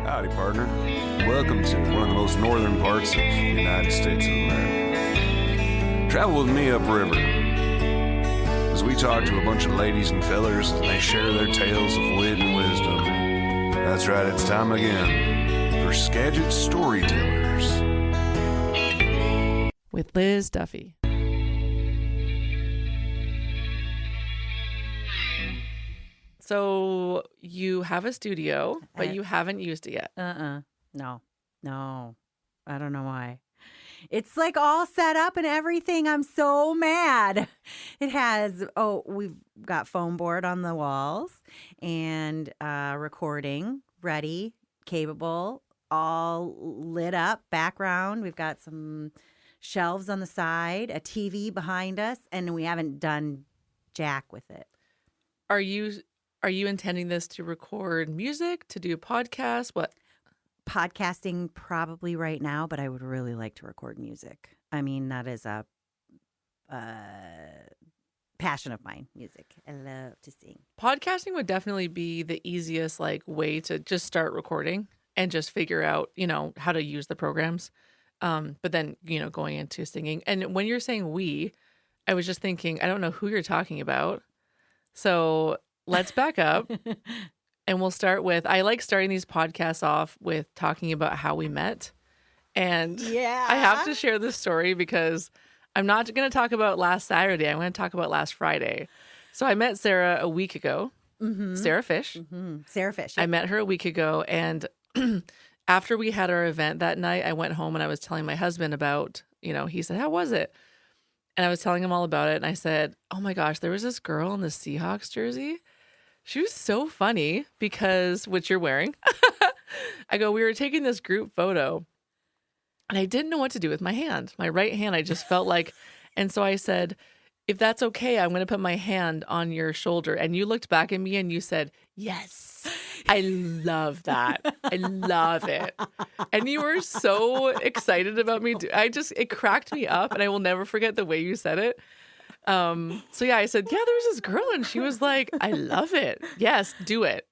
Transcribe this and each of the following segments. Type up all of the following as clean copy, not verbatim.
Howdy, partner. Welcome to one of the most northern parts of the United States of America. Travel with me upriver as we talk to a bunch of ladies and fellers and they share their tales of wit and wisdom. That's right, it's time again for Skagit Storytellers. With Liz Duffy. So you have a studio, but you haven't used it yet. No. I don't know why. It's like all set up and everything. I'm so mad. It has, we've got foam board on the walls and recording ready, capable, all lit up background. We've got some shelves on the side, a TV behind us, and we haven't done jack with it. Are you intending this to record music, to do podcasts? What? Podcasting probably right now, but I would really like to record music. I mean, that is a passion of mine, music. I love to sing. Podcasting would definitely be the easiest way to just start recording and just figure out, how to use the programs. But then, going into singing. And when you're saying we, I was just thinking, I don't know who you're talking about. So let's back up and we'll start with, I like starting these podcasts off with talking about how we met. And I have to share this story because I'm not going to talk about last Saturday. I'm going to talk about last Friday. So I met Sara a week ago, Sara Fish. Sara Fish. I met her a week ago. And after we had our event that night, I went home and I was telling my husband about, he said, how was it? And I was telling him all about it. And I said, oh my gosh, there was this girl in the Seahawks jersey. She was so funny because, which you're wearing. I go, we were taking this group photo and I didn't know what to do with my hand. My right hand, I just felt like, and so I said, if that's okay, I'm going to put my hand on your shoulder. And you looked back at me and you said, yes, I love that. I love it. And you were so excited about me. It cracked me up and I will never forget the way you said it. So yeah, I said, yeah, there was this girl and she was like, I love it. Yes, do it.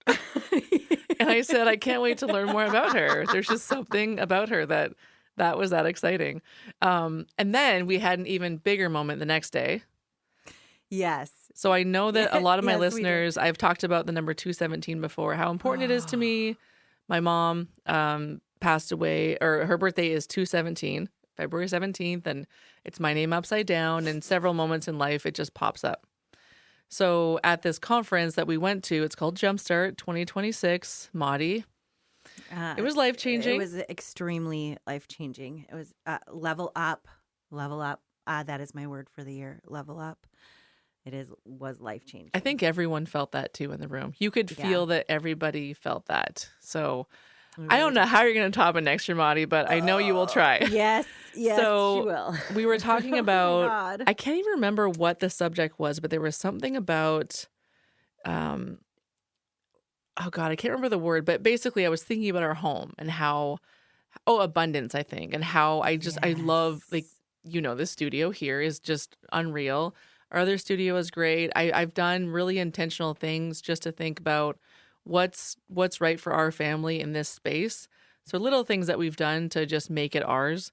And I said, I can't wait to learn more about her. There's just something about her that was that exciting. And then we had an even bigger moment the next day. Yes. So I know that a lot of my listeners, I've talked about the number 217 before, how important it is to me. My mom passed away, or her birthday is 217, February 17th, and it's my name upside down, and several moments in life, it just pops up. So at this conference that we went to, it's called Jumpstart 2026, Maudie. It was life-changing. It was extremely life-changing. It was level up. That is my word for the year, level up. Was life-changing. I think everyone felt that too in the room. You could feel that everybody felt that. So I don't know how you're going to top it next year, Maudie, but I know you will try. Yes, so she will. We were talking about, God. I can't even remember what the subject was, but there was something about, oh God, I can't remember the word, but basically I was thinking about our home and how, abundance, I think, and how I love, this studio here is just unreal. Our other studio is great. I've done really intentional things just to think about what's right for our family in this space. So little things that we've done to just make it ours.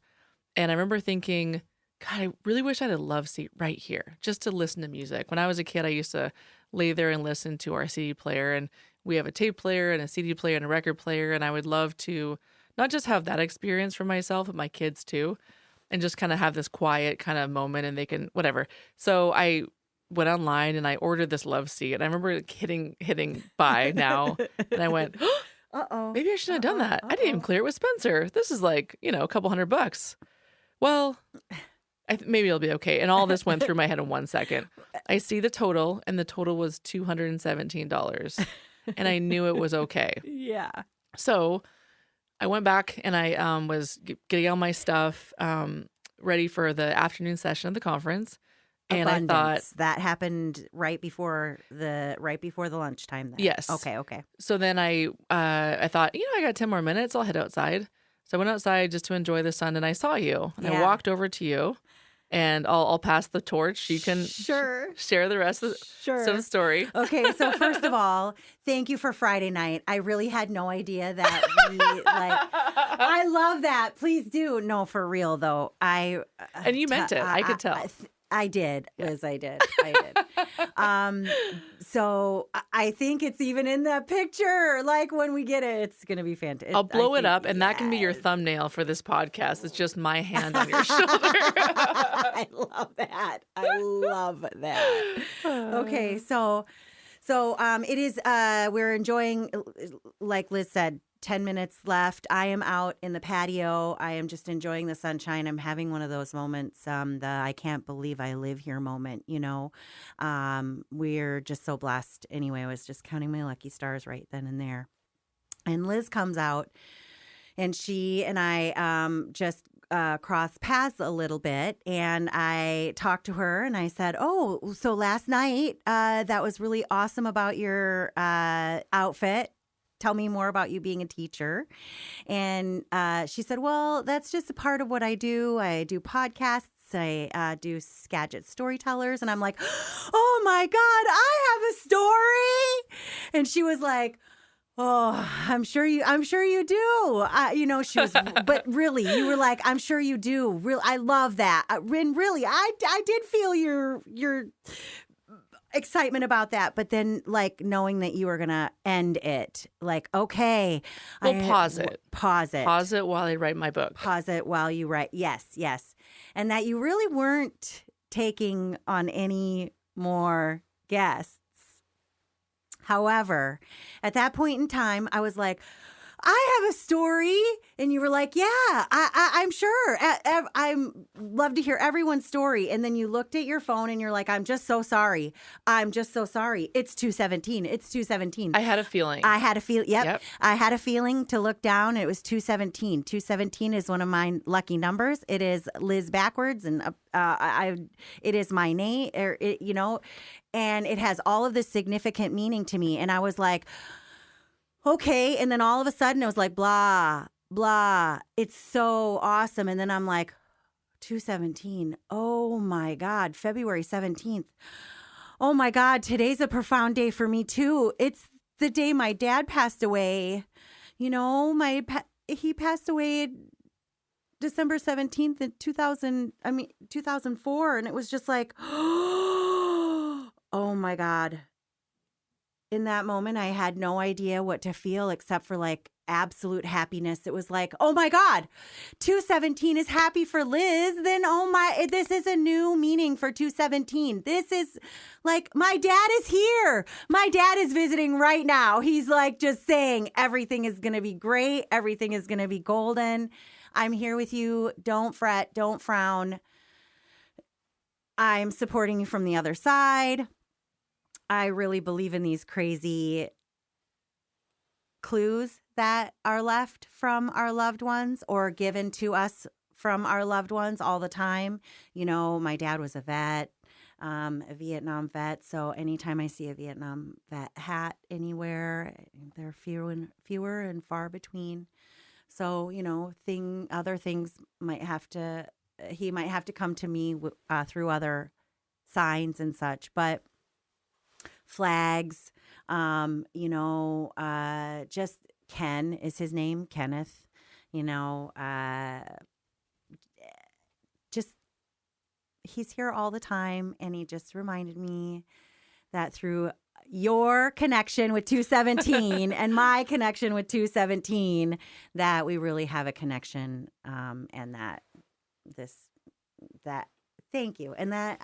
And I remember thinking, God, I really wish I had a love seat right here just to listen to music. When I was a kid, I used to lay there and listen to our CD player. And we have a tape player and a CD player and a record player. And I would love to not just have that experience for myself, but my kids too. And just kind of have this quiet kind of moment and they can, whatever. So I went online and I ordered this love seat. And I remember hitting buy now. And I went, maybe I shouldn't have done that. I didn't even clear it with Spencer. This is a couple $100. Well, maybe it'll be okay. And all this went through my head in 1 second. I see the total and the total was $217. And I knew it was okay. Yeah. So I went back and I was getting all my stuff ready for the afternoon session of the conference. And Abundance. I thought that happened right before the lunchtime. Then. Yes. Okay. So then I thought, I got 10 more minutes. I'll head outside. So I went outside just to enjoy the sun and I saw you and I walked over to you and I'll pass the torch. You can Sure. share the rest of the story. Okay, so first of all, thank you for Friday night. I really had no idea that we I love that. Please do. No, for real though. And you meant it. I could tell. I did, Liz. I did. So I think it's even in that picture. Like when we get it, it's gonna be fantastic. I'll blow it up, and that can be your thumbnail for this podcast. It's just my hand on your shoulder. I love that. Okay, so it is. We're enjoying, like Liz said, 10 minutes left. I am out in the patio. I am just enjoying the sunshine. I'm having one of those moments, the I can't believe I live here moment, We're just so blessed. Anyway, I was just counting my lucky stars right then and there. And Liz comes out, and she and I just cross paths a little bit, and I talked to her, and I said, "Oh, so last night that was really awesome about your outfit. Tell me more about you being a teacher." And she said, "Well, that's just a part of what I do. I do podcasts. I do Skagit Storytellers." And I'm like, "Oh my God, I have a story." And she was like, "Oh, I'm sure you do." She was, but really, you were like, "I'm sure you do." Real, I love that. And really, I did feel your excitement about that, but then like knowing that you were gonna end it, like, okay, well, pause it while I write my book, pause it while you write. Yes, and that you really weren't taking on any more guests. However, at that point in time, I was like, "I have a story," and you were like, "Yeah, I'm sure. I'm love to hear everyone's story." And then you looked at your phone and you're like, "I'm just so sorry. It's 2:17. It's 2:17." I had a feeling. Yep. I had a feeling to look down. And it was 2:17. 2:17 is one of my lucky numbers. It is Liz backwards, and it is my name, and it has all of this significant meaning to me. And I was like, okay. And then all of a sudden it was like, blah, blah. It's so awesome. And then I'm like, 2:17. Oh my God. February 17th. Oh my God. Today's a profound day for me too. It's the day my dad passed away. He passed away December 17th in 2004. And it was just like, oh my God. In that moment, I had no idea what to feel except for like absolute happiness. It was like, oh my God, 2:17 is happy for Liz. Then, this is a new meaning for 2:17. This is like, my dad is here. My dad is visiting right now. He's like just saying everything is going to be great. Everything is going to be golden. I'm here with you. Don't fret. Don't frown. I'm supporting you from the other side. I really believe in these crazy clues that are left from our loved ones or given to us from our loved ones all the time. My dad was a vet, a Vietnam vet. So anytime I see a Vietnam vet hat anywhere, they're fewer and far between. So, other things he might have to come to me through other signs and such. But flags, just Ken is his name, Kenneth, just he's here all the time. And he just reminded me that through your connection with 2:17 and my connection with 2:17, that we really have a connection, and that thank you. And that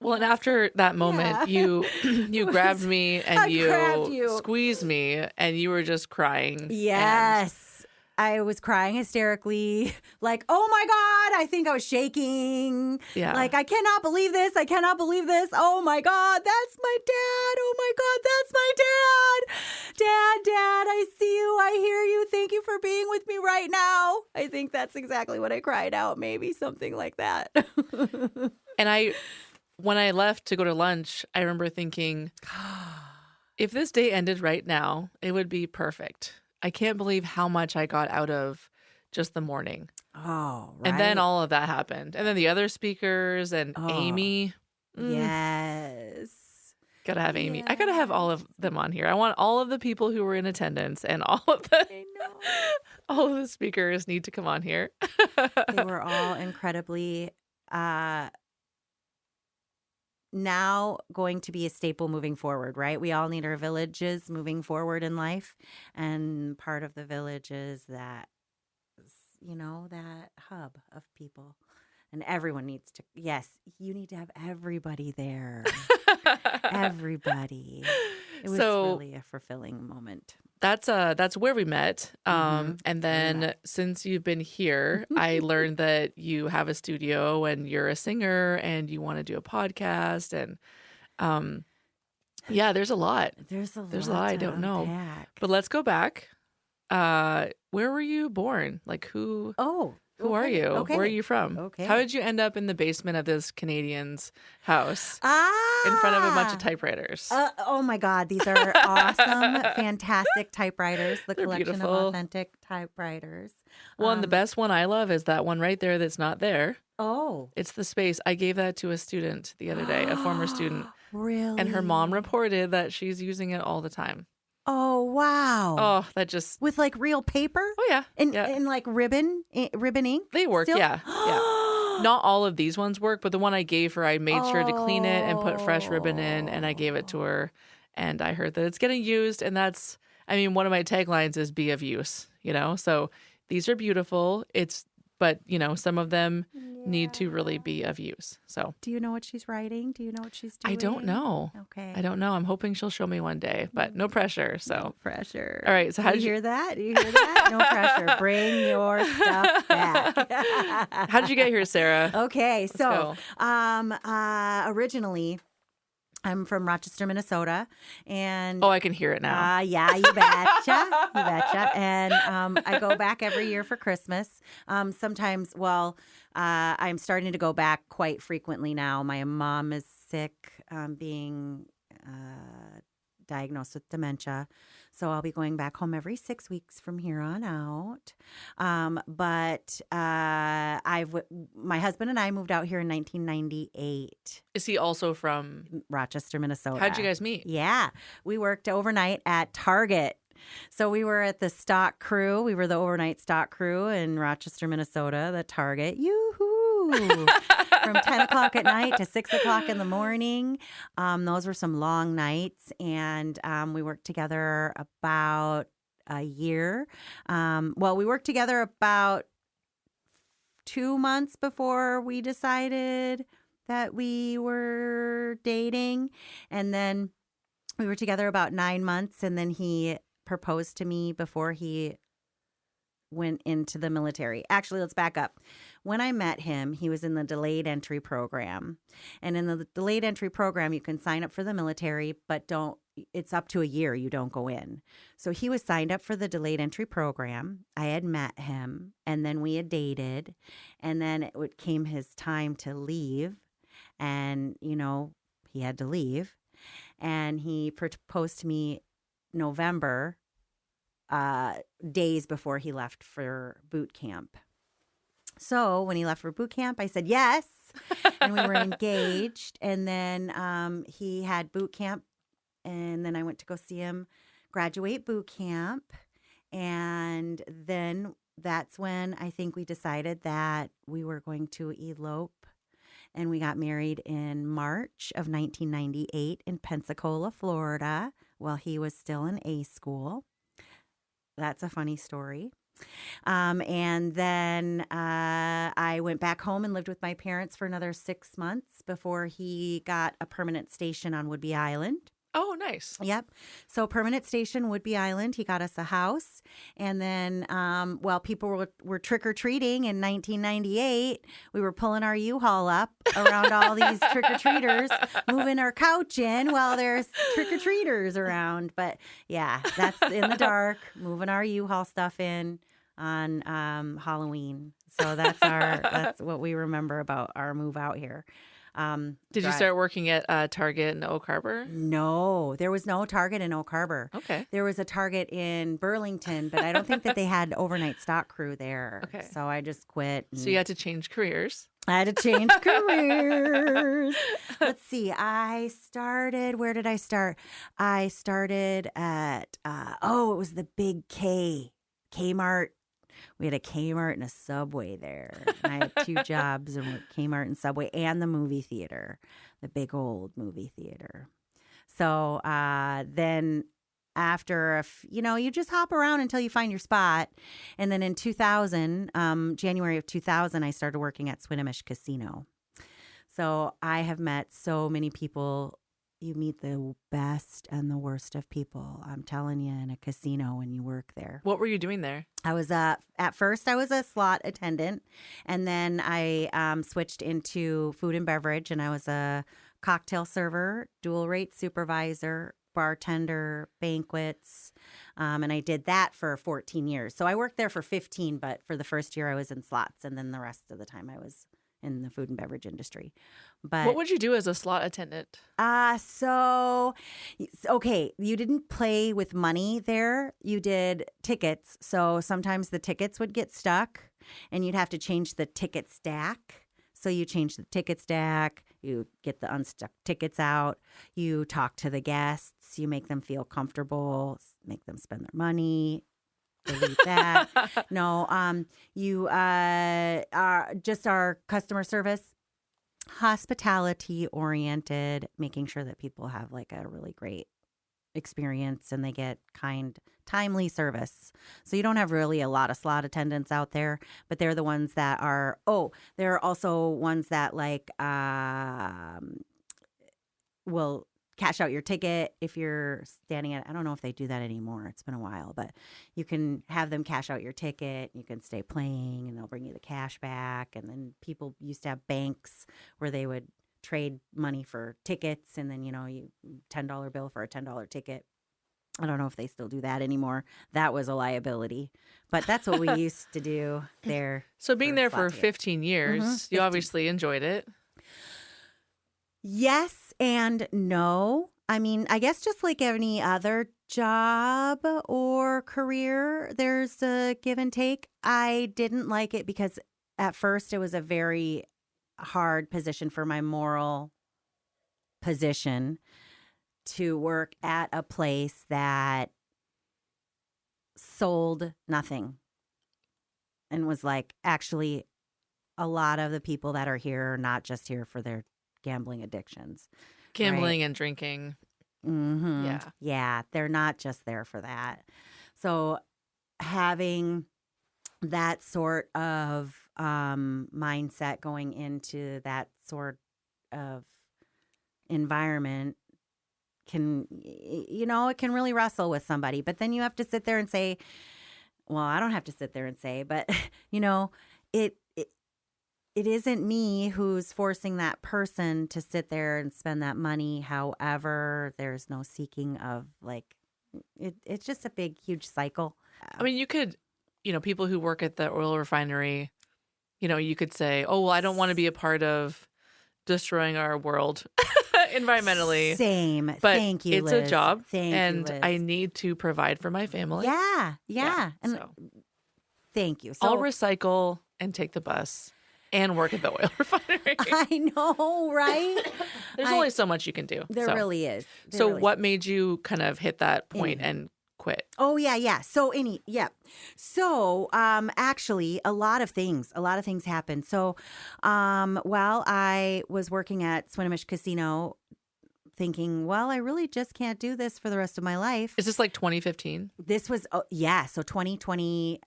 well, and after that moment, you grabbed me and you squeezed me, and you were just crying. Yes. I was crying hysterically. Like, oh my God, I think I was shaking. Yeah. Like, I cannot believe this. Oh my God, that's my dad. Oh my God, that's my dad. Dad, I see you. I hear you. Thank you for being with me right now. I think that's exactly what I cried out. Maybe something like that. And when I left to go to lunch, I remember thinking, if this day ended right now, it would be perfect. I can't believe how much I got out of just the morning. Oh, right. And then all of that happened. And then the other speakers and Oh, Amy. Yes. Gotta have Amy. I gotta have all of them on here. I want all of the people who were in attendance and all of the I know. all of the speakers need to come on here. They were all incredibly now going to be a staple moving forward, right? We all need our villages moving forward in life. And part of the village is that, that hub of people. And everyone needs to, yes, you need to have everybody there. Everybody. It was really a fulfilling moment. That's where we met. And we then met. since you've been here, I learned that you have a studio and you're a singer and you want to do a podcast. And yeah, there's a lot. There's a There's a lot lot I to don't know. unpack. But let's go back. Where were you born? Like who are you? Okay. Where are you from? Okay. How did you end up in the basement of this Canadian's house in front of a bunch of typewriters? Oh my God. These are awesome, fantastic typewriters. The They're collection beautiful. of authentic typewriters. Well, and the best one I love is that one right there that's not there. Oh. It's the space. I gave that to a student the other day, a former student. Really? And her mom reported that she's using it all the time. Oh, wow. Oh, that just... With like real paper? Oh, yeah. And like ribbon ink? They work, still? yeah. Not all of these ones work, but the one I gave her, I made sure to clean it and put fresh ribbon in, and I gave it to her. And I heard that it's getting used, and that's... I mean, one of my taglines is be of use, So these are beautiful. But, some of them need to really be of use. So Do you know what she's writing? Do you know what she's doing? I don't know. Okay. I don't know. I'm hoping she'll show me one day, but no pressure. So No pressure. All right. So how Do you hear that? Do you hear that? No pressure. Bring your stuff back. How did you get here, Sarah? Okay. So, go. originally, I'm from Rochester, Minnesota, and Oh, I can hear it now. yeah, you betcha, you betcha. And I go back every year for Christmas. Sometimes, I'm starting to go back quite frequently now. My mom is sick, being diagnosed with dementia. So I'll be going back home every 6 weeks from here on out. But my husband and I moved out here in 1998. Is he also from Rochester, Minnesota. How'd you guys meet? Yeah. We worked overnight at Target. So we were at the stock crew. We were the overnight stock crew in Rochester, Minnesota, the Target. Yoo-hoo! From 10 o'clock at night to 6 o'clock in the morning. Those were some long nights. And we worked together about a year. We worked together about 2 months before we decided that we were dating. And then we were together about 9 months. And then he proposed to me before he went into the military. Actually, let's back up. When I met him, he was in the delayed entry program. And in the delayed entry program, you can sign up for the military, but it's up to a year you don't go in. So he was signed up for the delayed entry program. I had met him, and then we had dated. And then it came his time to leave. And, he had to leave. And he proposed to me November, days before he left for boot camp. So when he left for boot camp, I said yes, and we were engaged. And then he had boot camp, and then I went to go see him graduate boot camp. And then that's when I think we decided that we were going to elope. And we got married in March of 1998 in Pensacola, Florida, while he was still in A school. That's a funny story. And then I went back home and lived with my parents for another 6 months before he got a permanent station on Whidbey Island. Oh, nice. Yep. So permanent station, Whidbey Island. He got us a house. And then while people were trick-or-treating in 1998, we were pulling our U-Haul up around all these trick-or-treaters, moving our couch in while there's trick-or-treaters around. But yeah, that's in the dark, moving our U-Haul stuff in on Halloween. So that's what we remember about our move out here. Did you start working at Target in Oak Harbor? No, there was no Target in Oak Harbor. Okay. There was a Target in Burlington, but I don't think that they had overnight stock crew there. Okay. So I just quit. So you had to change careers. I had to change careers. Let's see. Where did I start? I started at, it was the big Kmart. We had a Kmart and a Subway there. And I had 2 jobs and worked Kmart and Subway and the movie theater, the big old movie theater. So then after, you just hop around until you find your spot. And then in 2000, January of 2000, I started working at Swinomish Casino. So I have met so many people. You meet the best and the worst of people. I'm telling you, in a casino when you work there. What were you doing there? I was at first I was a slot attendant, and then I switched into food and beverage, and I was a cocktail server, dual rate supervisor, bartender, banquets, and I did that for 14 years. So I worked there for 15, but for the first year I was in slots, and then the rest of the time I was in the food and beverage industry. But what would you do as a slot attendant? Okay, you didn't play with money there. You did tickets. So sometimes the tickets would get stuck and you'd have to change the ticket stack. So you change the ticket stack, you get the unstuck tickets out, you talk to the guests, you make them feel comfortable, make them spend their money. Delete that. No, you are just our customer service, hospitality oriented, making sure that people have like a really great experience and they get timely service. So you don't have really a lot of slot attendants out there, but they're the ones that are, there are also ones that like will cash out your ticket if you're standing at, I don't know if they do that anymore. It's been a while, but you can have them cash out your ticket. You can stay playing and they'll bring you the cash back. And then people used to have banks where they would trade money for tickets. And then, you $10 bill for a $10 ticket. I don't know if they still do that anymore. That was a liability, but that's what we used to do there. So being there for 15 years, you obviously enjoyed it. Yes and no. I mean, I guess just like any other job or career, there's a give and take. I didn't like it because at first it was a very hard position for my moral position to work at a place that sold nothing and was like, actually, a lot of the people that are here are not just here for their gambling addictions. Gambling and drinking. Mm-hmm. Yeah. Yeah, they're not just there for that. So having that sort of mindset going into that sort of environment can, it can really wrestle with somebody. But then you have to sit there and say, well, I don't have to sit there and say, but, it isn't me who's forcing that person to sit there and spend that money. However, there's no seeking of it's just a big, huge cycle. I mean, you could, people who work at the oil refinery, you could say, oh, well, I don't want to be a part of destroying our world environmentally. Same. But thank you, it's Liz. a job. Thank and you, Liz. I need to provide for my family. Yeah. And so thank you. I'll recycle and take the bus. And work at the oil refinery. I know, right? There's only so much you can do. There really is. What made you kind of hit that point and quit? Oh, yeah. So actually a lot of things happened. So while I was working at Swinomish Casino thinking, well, I really just can't do this for the rest of my life. Is this like 2015? This was, so 2015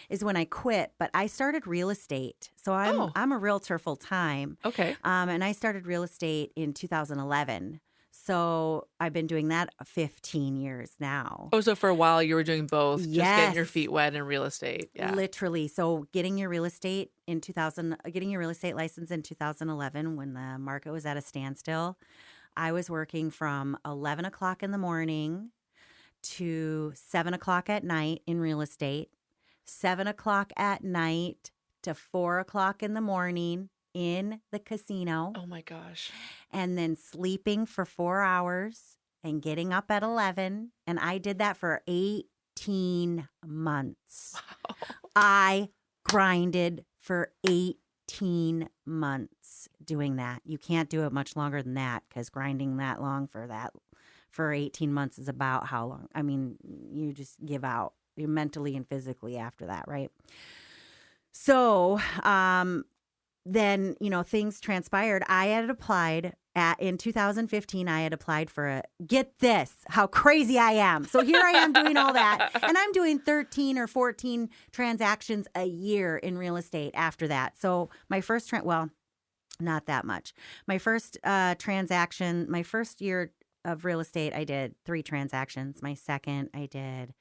is when I quit, but I started real estate. So I'm a realtor full time. Okay. And I started real estate in 2011. So I've been doing that 15 years now. Oh, so for a while you were doing both, just Yes. getting your feet wet in real estate. Yeah. Literally. So getting your real estate license in 2011 when the market was at a standstill, I was working from 11 o'clock in the morning to 7 o'clock at night in real estate, 7 o'clock at night to 4 o'clock in the morning in the casino Oh my gosh. and then sleeping for 4 hours and getting up at 11. And I did that for 18 months. Wow. I grinded for 18 months doing that. You can't do it much longer than that because grinding that long for 18 months is about how long? I mean, you just give out. You're mentally and physically after that, right? So then, things transpired. I had applied in 2015. I had applied for get this, how crazy I am. So here I am doing all that. And I'm doing 13 or 14 transactions a year in real estate after that. So my first, not that much. My first transaction, my first year of real estate, I did 3 transactions. My second, I did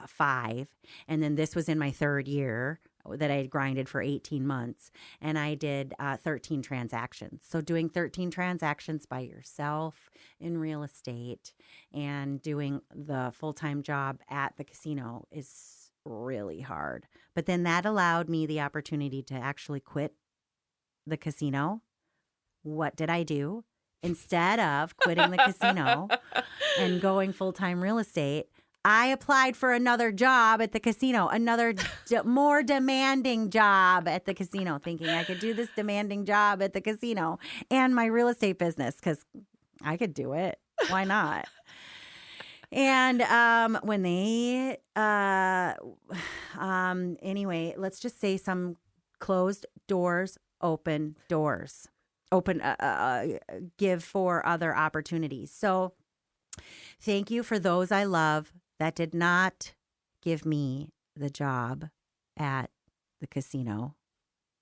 5. And then this was in my third year that I had grinded for 18 months. And I did 13 transactions. So doing 13 transactions by yourself in real estate and doing the full-time job at the casino is really hard. But then that allowed me the opportunity to actually quit the casino. What did I do? Instead of quitting the casino and going full-time real estate, I applied for another job at the casino, another more demanding job at the casino, thinking I could do this demanding job at the casino and my real estate business because I could do it. Why not? And when they, anyway, let's just say some closed doors, open doors, give for other opportunities. So thank you for those I love that did not give me the job at the casino.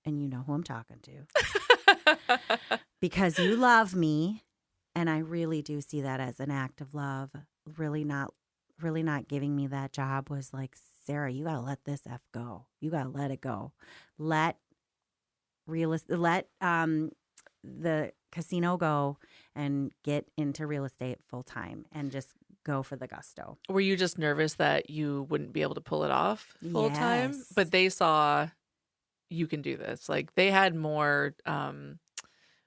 And you know who I'm talking to. Because you love me. And I really do see that as an act of love. Really not giving me that job was like, Sarah, you got to let this F go. You got to let it go. Let the casino go and get into real estate full time and just go for the gusto. Were you just nervous that you wouldn't be able to pull it off full time? Yes. But they saw you can do this. Like they had more,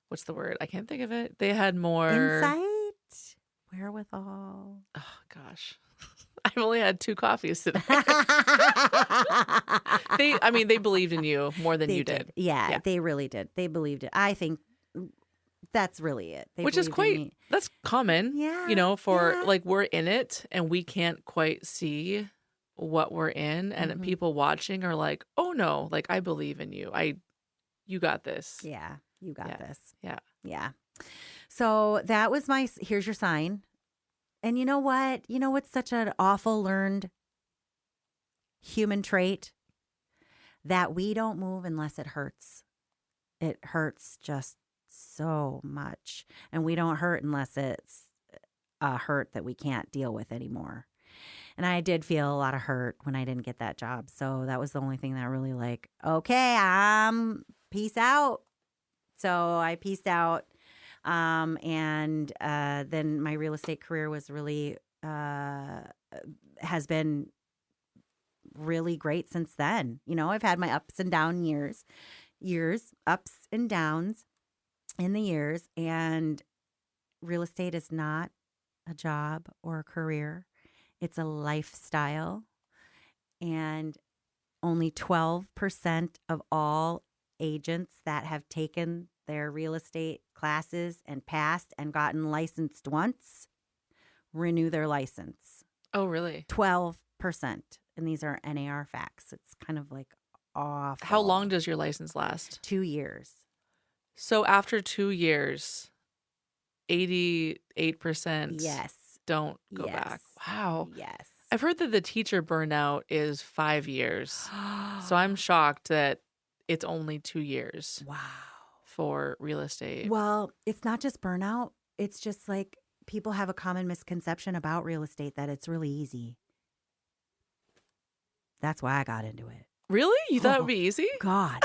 what's the word? I can't think of it. They had more Insight, wherewithal. Oh gosh. I've only had 2 coffees today. They believed in you more than They you did. Yeah, they really did. They believed it. I think that's really it. They Which is believed in me. that's common, Yeah, for yeah. like we're in it and we can't quite see what we're in. And people watching are like, oh no, like I believe in you. You got this. Yeah, you got this. Yeah. Yeah. So that was here's your sign. And you know what? You know what's such an awful learned human trait? That we don't move unless it hurts. It hurts just so much. And we don't hurt unless it's a hurt that we can't deal with anymore. And I did feel a lot of hurt when I didn't get that job. So that was the only thing that really like, okay, peace out. So I peaced out. And then my real estate career was really, has been really great since then. I've had my ups and down years, ups and downs in the years. And real estate is not a job or a career. It's a lifestyle. And only 12% of all agents that have taken their real estate classes and passed and gotten licensed once renew their license. Oh, really? 12%. And these are NAR facts. It's kind of like awful. How long does your license last? 2 years. So after 2 years, 88% Yes. don't go Yes. back. Wow. Yes. I've heard that the teacher burnout is 5 years. So I'm shocked that it's only 2 years Wow. for real estate. Well, it's not just burnout. It's just like people have a common misconception about real estate that it's really easy. That's why I got into it. Really? You thought it would be easy? God,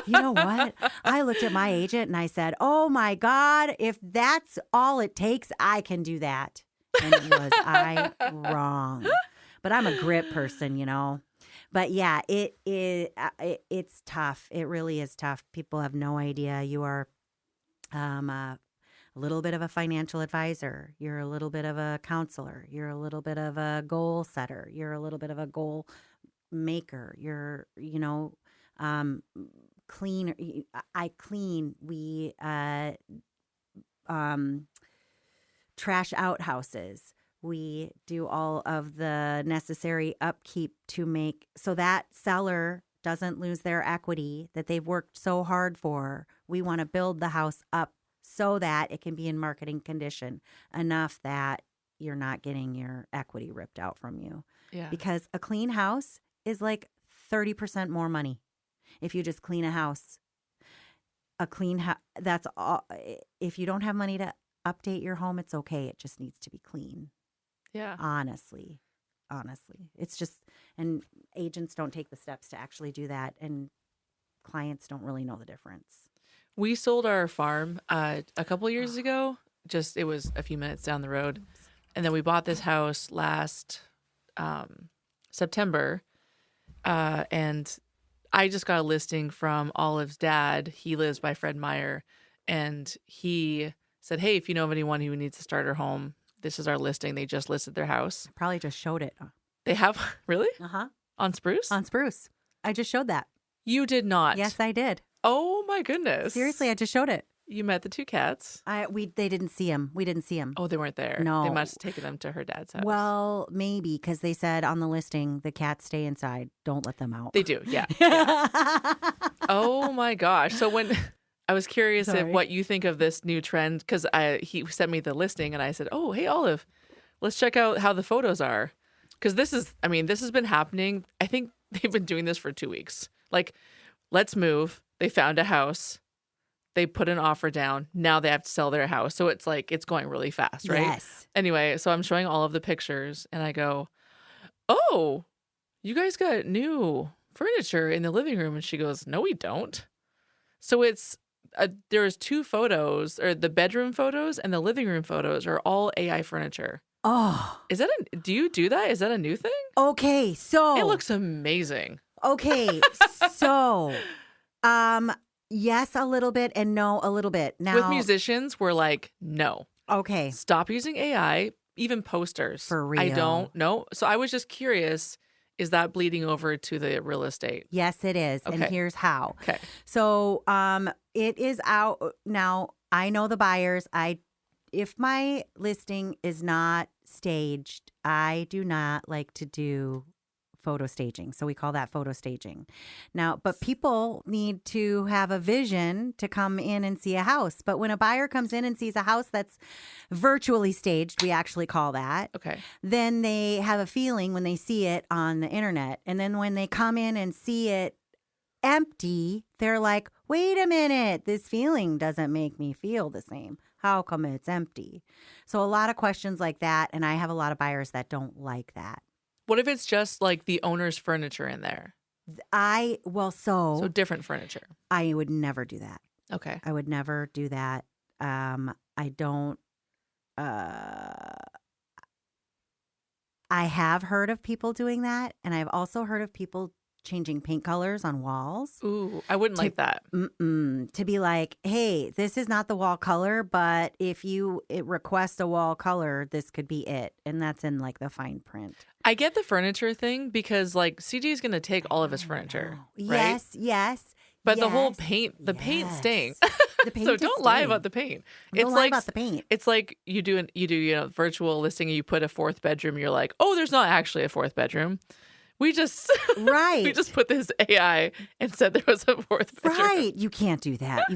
you know what? I looked at my agent and I said, oh my God, if that's all it takes, I can do that. And was I wrong? But I'm a grit person, But yeah, it's tough. It really is tough. People have no idea. You are a little bit of a financial advisor. You're a little bit of a counselor. You're a little bit of a goal setter. You're a little bit of a goal maker. You're, cleaner. I clean. We trash out houses. We do all of the necessary upkeep to make so that seller doesn't lose their equity that they've worked so hard for. We want to build the house up so that it can be in marketing condition enough that you're not getting your equity ripped out from you. Yeah. Because a clean house is like 30% more money if you just clean a house. A clean house, that's all. If you don't have money to update your home, it's okay. It just needs to be clean. Yeah. Honestly. It's just, and agents don't take the steps to actually do that. And clients don't really know the difference. We sold our farm a couple years ago. It was a few minutes down the road. And then we bought this house last September. And I just got a listing from Olive's dad. He lives by Fred Meyer. And he said, hey, if you know of anyone who needs a starter home, this is our listing. They just listed their house. Probably just showed it. They have? Really? Uh-huh. On Spruce? On Spruce. I just showed that. You did not? Yes, I did. Oh, my goodness. Seriously, I just showed it. You met the two cats? They didn't see him. We didn't see him. Oh, they weren't there. No. They must have taken them to her dad's house. Well, maybe because they said on the listing, the cats stay inside. Don't let them out. They do, yeah. Oh, my gosh. So when... I was curious if what you think of this new trend, because he sent me the listing and I said, oh, hey, Olive, let's check out how the photos are. Because this has been happening. I think they've been doing this for 2 weeks. Like, let's move. They found a house. They put an offer down. Now they have to sell their house. So it's like, it's going really fast, right? Yes. Anyway, so I'm showing all of the pictures and I go, oh, you guys got new furniture in the living room. And she goes, no, we don't. So there's two photos, or the bedroom photos and the living room photos are all AI furniture. Oh. Do you do that? Is that a new thing? Okay, so. It looks amazing. Okay, so. Yes, a little bit, and no, a little bit. Now, with musicians, we're like, no. Okay. Stop using AI, even posters. For real. I don't know. So I was just curious, is that bleeding over to the real estate? Yes, it is. Okay. And here's how. Okay. So it is out now. I know the buyers. If my listing is not staged, I do not like to do photo staging. So we call that photo staging. Now, but people need to have a vision to come in and see a house. But when a buyer comes in and sees a house that's virtually staged, we actually call that. Okay. Then they have a feeling when they see it on the internet. And then when they come in and see it empty, they're like, wait a minute, this feeling doesn't make me feel the same. How come it's empty? So a lot of questions like that. And I have a lot of buyers that don't like that. What if it's just like the owner's furniture in there? So different furniture. I would never do that. Okay. I would never do that. I don't. I have heard of people doing that, and I've also heard of people changing paint colors on walls. Ooh, I wouldn't like that. To be like, hey, this is not the wall color, but if you request a wall color, this could be it. And that's in like the fine print. I get the furniture thing because like CJ is going to take all of his furniture. Right? Yes. But the whole paint, paint staying. The paint so is don't lie staying. about the paint. Don't lie about the paint. It's like you do virtual listing and you put a fourth bedroom. You're like, oh, there's not actually a fourth bedroom. We just right. we just put this AI and said there was a fourth bedroom. Right. You can't do that.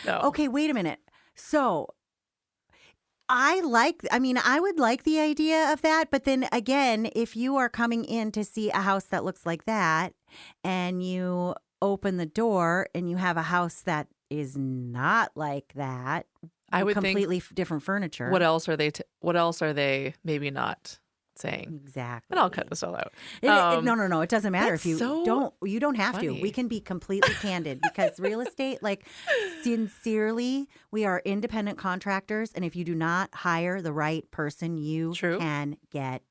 No. Okay, wait a minute. So I would like the idea of that. But then again, if you are coming in to see a house that looks like that and you open the door and you have a house that is not like that, I would completely think, different furniture. What else are they maybe not saying? Exactly. And I'll cut this all out. No. It doesn't matter if you so You don't have funny. to. We can be completely candid because real estate, like sincerely, we are independent contractors. And if you do not hire the right person, you can get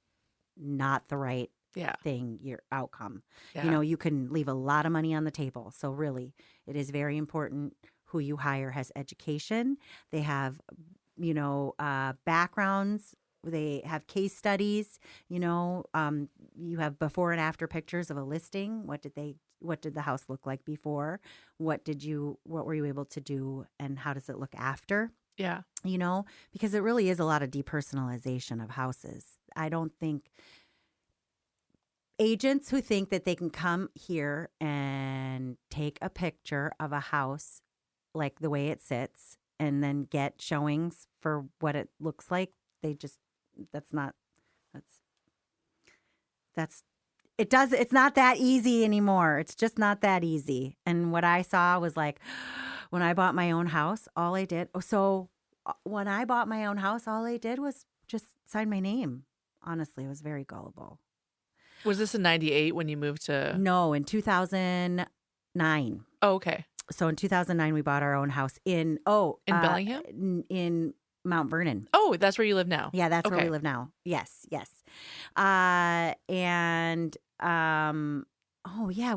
not the right Yeah. thing, your outcome. Yeah. You know, you can leave a lot of money on the table. So really, it is very important who you hire has education. They have, you know, backgrounds. They have case studies. You know, you have before and after pictures of a listing. What did the house look like before? What were you able to do, and how does it look after? Yeah. You know, because it really is a lot of depersonalization of houses. I don't think agents who think that they can come here and take a picture of a house like the way it sits and then get showings for what it looks like, it's not that easy anymore. It's just not that easy. And what I saw was like, when I bought my own house, all I did was just sign my name. Honestly, I was very gullible. Was this in 98 when you moved to? No, in 2009. Oh, okay. So in 2009, we bought our own house in Bellingham? in Mount Vernon. Oh, that's where you live now. Yeah, that's where Okay. we live now. Yes.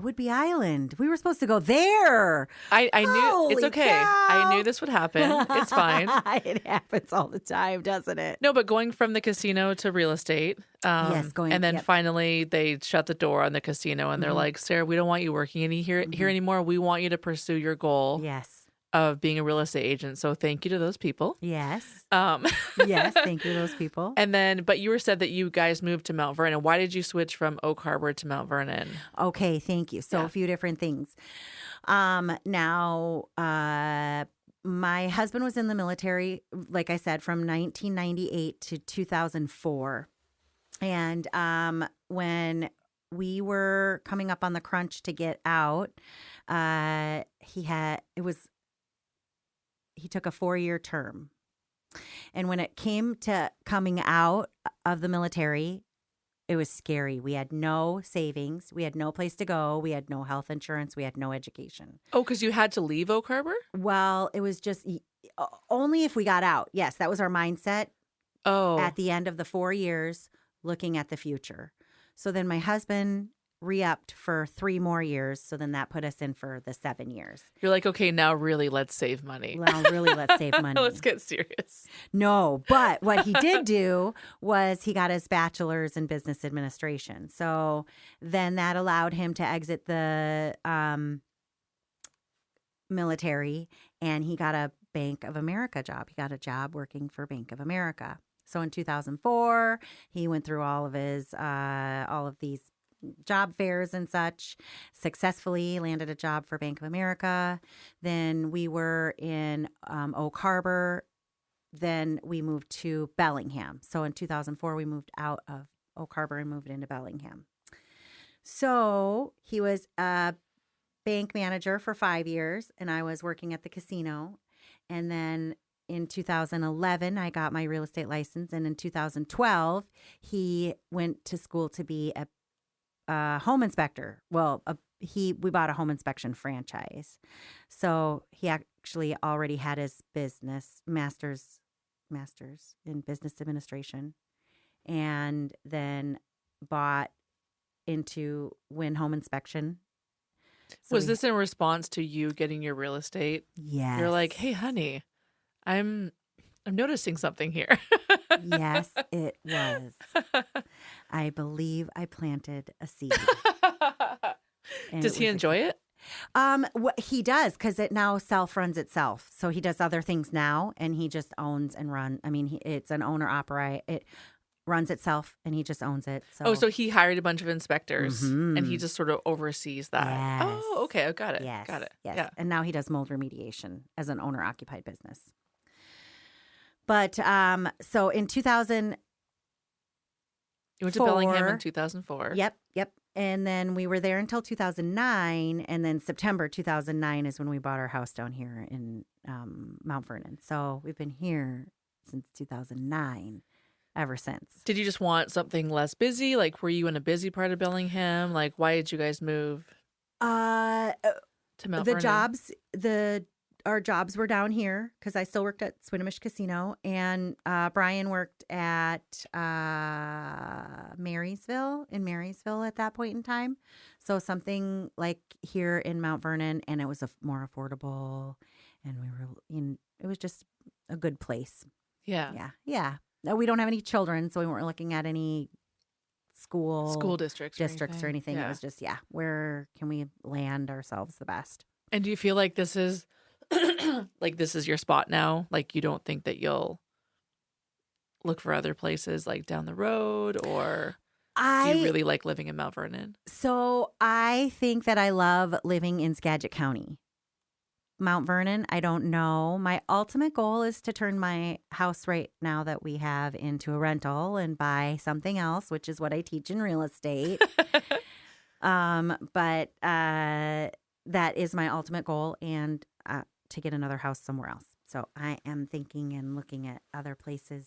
Whidbey Island. We were supposed to go there. I knew it's Holy okay. cow. I knew this would happen. It's fine. It happens all the time, doesn't it? No, but going from the casino to real estate. Yes, and then yep. finally they shut the door on the casino and they're like, Sarah, we don't want you working here anymore. We want you to pursue your goal Yes. of being a real estate agent. So thank you to those people. Yes. Um, Yes. Thank you to those people. and then, but you said that you guys moved to Mount Vernon. Why did you switch from Oak Harbor to Mount Vernon? Okay, thank you. So Yeah. a few different things. My husband was in the military, like I said, from 1998 to 2004. And when we were coming up on the crunch to get out, he took a 4-year term. And when it came to coming out of the military, it was scary. We had no savings. We had no place to go. We had no health insurance. We had no education. Oh, because you had to leave Oak Harbor? Well, it was just only if we got out. Yes, that was our mindset Oh. at the end of the 4 years, looking at the future. So then my husband re-upped for 3 more years. So then that put us in for the 7 years. You're like, okay, now really let's save money. Well, really, let's save money. Let's get serious. No, but what he did do was he got his bachelor's in business administration. So then that allowed him to exit the military, and he got a Bank of America job. He got a job working for Bank of America. So in 2004, he went through all of these job fairs and such, successfully landed a job for Bank of America. Then we were in Oak Harbor. Then we moved to Bellingham. So in 2004, we moved out of Oak Harbor and moved into Bellingham. So he was a bank manager for 5 years, and I was working at the casino. And then in 2011, I got my real estate license. And in 2012, he went to school to be a home inspector. Well, we bought a home inspection franchise. So he actually already had his master's in business administration, and then bought into Win Home Inspection. So Was this in response to you getting your real estate? Yes. You're like, hey, honey, I'm noticing something here. Yes, it was. I believe I planted a seed. Does he enjoy it? He does, because it now self-runs itself. So he does other things now, and he just owns and runs. I mean, it's an owner-operator. It runs itself, and he just owns it. So he hired a bunch of inspectors, and he Mhm. just sort of oversees that. Yes. Oh, okay, I got it. Yes, Got it. yes. Yeah. And now he does mold remediation as an owner-occupied business. But so in 2000, You went to Bellingham in 4. 2004. Yep. And then we were there until 2009. And then September 2009 is when we bought our house down here in Mount Vernon. So we've been here since 2009, ever since. Did you just want something less busy? Like, were you in a busy part of Bellingham? Like, why did you guys move to Mount The Vernon? jobs, our jobs were down here because I still worked at Swinomish Casino, and Brian worked at Marysville at that point in time. So something like here in Mount Vernon, and it was more affordable, and it was just a good place. Yeah. Yeah. No, we don't have any children, so we weren't looking at any school districts or anything. Yeah. It was just, where can we land ourselves the best? And do you feel like this is this is your spot now? Like you don't think that you'll look for other places like down the road, or do you really like living in Mount Vernon? So I think that I love living in Skagit County. Mount Vernon, I don't know. My ultimate goal is to turn my house right now that we have into a rental and buy something else, which is what I teach in real estate. But that is my ultimate goal, and to get another house somewhere else. So I am thinking and looking at other places.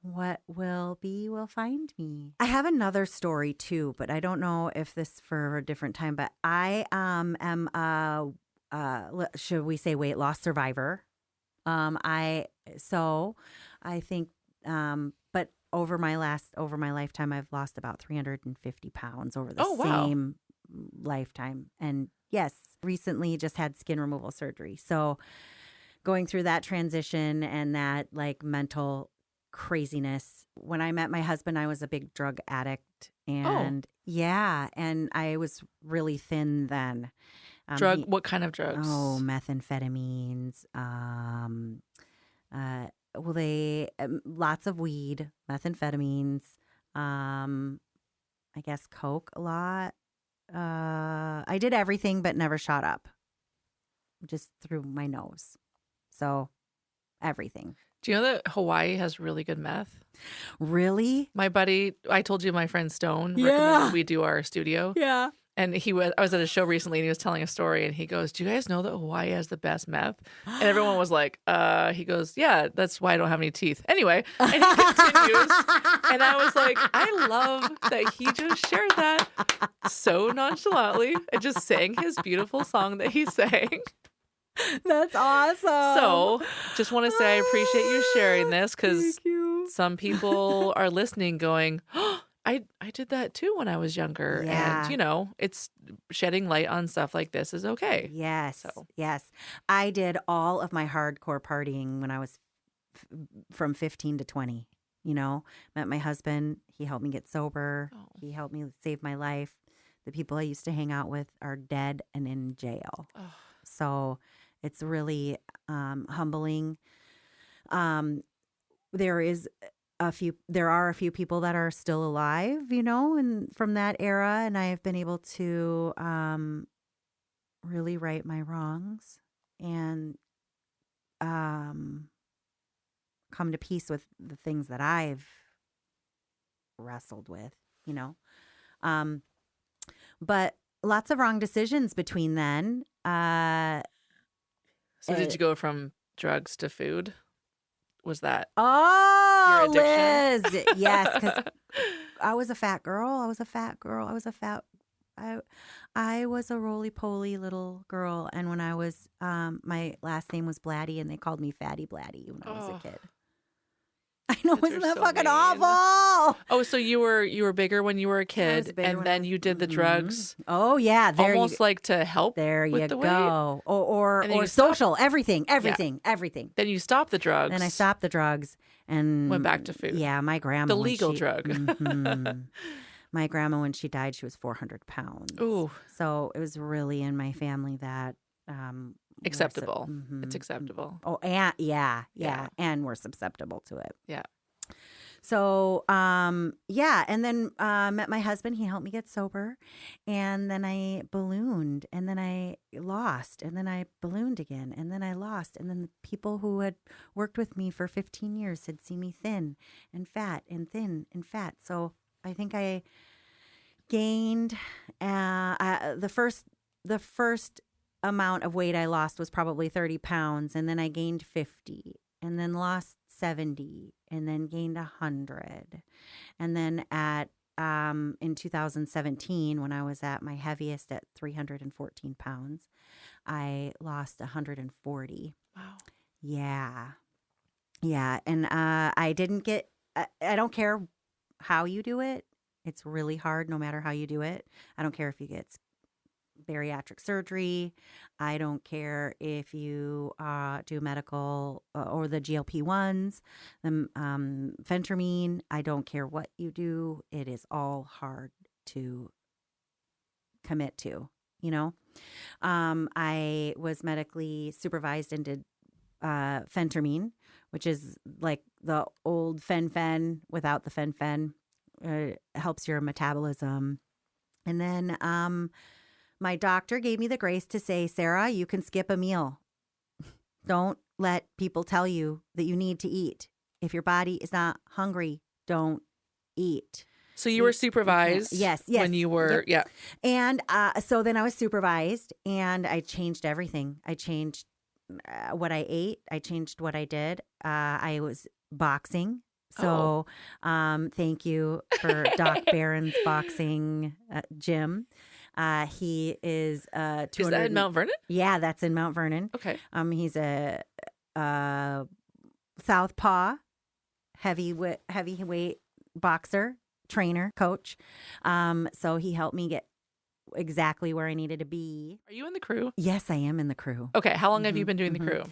What will be will find me. I have another story too, but I don't know if this for a different time. But I am should we say weight loss survivor? I think, but over my lifetime, I've lost about 350 pounds over the same lifetime. And yes, recently just had skin removal surgery. So going through that transition and that like mental craziness. When I met my husband, I was a big drug addict, and and I was really thin then. What kind of drugs? Oh, methamphetamines. Lots of weed, methamphetamines. I guess coke a lot. I did everything but never shot up, just through my nose. So everything. Do you know that Hawaii has really good meth? Really? My buddy, I told you my friend Stone recommended we do our studio. Yeah. And I was at a show recently and he was telling a story and he goes, "Do you guys know that Hawaii has the best meth?" And everyone was like, he goes, "Yeah, that's why I don't have any teeth." Anyway, and he continues. And I was like, I love that he just shared that so nonchalantly and just sang his beautiful song that he sang. That's awesome. So just want to say I appreciate you sharing this, because some people are listening going, "Oh, I did that too when I was younger." Yeah. And, it's shedding light on stuff like this is okay. Yes. Yes. I did all of my hardcore partying when I was from 15 to 20. Met my husband. He helped me get sober. Oh. He helped me save my life. The people I used to hang out with are dead and in jail. Oh. So it's really humbling. There are a few people that are still alive, and from that era, and I have been able to really right my wrongs and come to peace with the things that I've wrestled with, but lots of wrong decisions between then. So did you go from drugs to food? Was that your addiction? Liz? Yes, because I was a fat girl. I was a roly-poly little girl. And when I was, my last name was Blatty, and they called me Fatty Blatty when I was a kid. I know, Kids isn't are that so fucking mean. awful? Oh, so you were bigger when you were a kid, and then you did the drugs. Oh yeah, almost like to help. There with you the go. weight? Or you social, everything. Then you stopped the drugs. Then I stopped the drugs and went back to food. Yeah, my grandma. The legal drug. My grandma, when she died, she was 400 pounds. Ooh. So it was really in my family that acceptable. It's acceptable. Oh, and yeah, and we're susceptible to it. Yeah. So, and then met my husband. He helped me get sober, and then I ballooned, and then I lost, and then I ballooned again, and then I lost, and then the people who had worked with me for 15 years had seen me thin and fat and thin and fat. So I think I gained the first amount of weight I lost was probably 30 pounds, and then I gained 50, and then lost 70, and then gained 100. And then at in 2017, when I was at my heaviest at 314 pounds, I lost 140. Wow. Yeah. Yeah. And I didn't get, I don't care how you do it. It's really hard no matter how you do it. I don't care if you get bariatric surgery. I don't care if you do medical or the GLP-1s, the phentermine. I don't care what you do. It is all hard to commit to, you know. I was medically supervised and did phentermine, which is like the old fen-phen without the fen-phen. Helps your metabolism. And then my doctor gave me the grace to say, Sarah, you can skip a meal. Don't let people tell you that you need to eat. If your body is not hungry, don't eat. So you were supervised? Yes. When you were, yep. And so then I was supervised, and I changed everything. I changed what I ate. I changed what I did. I was boxing. So thank you for Doc Barron's boxing gym. He is 200. Is that in Mount Vernon? Yeah, that's in Mount Vernon. Okay. He's a southpaw heavyweight boxer, trainer, coach. So he helped me get exactly where I needed to be. Are you in the crew? Yes, I am in the crew. Okay. How long have you been doing the crew?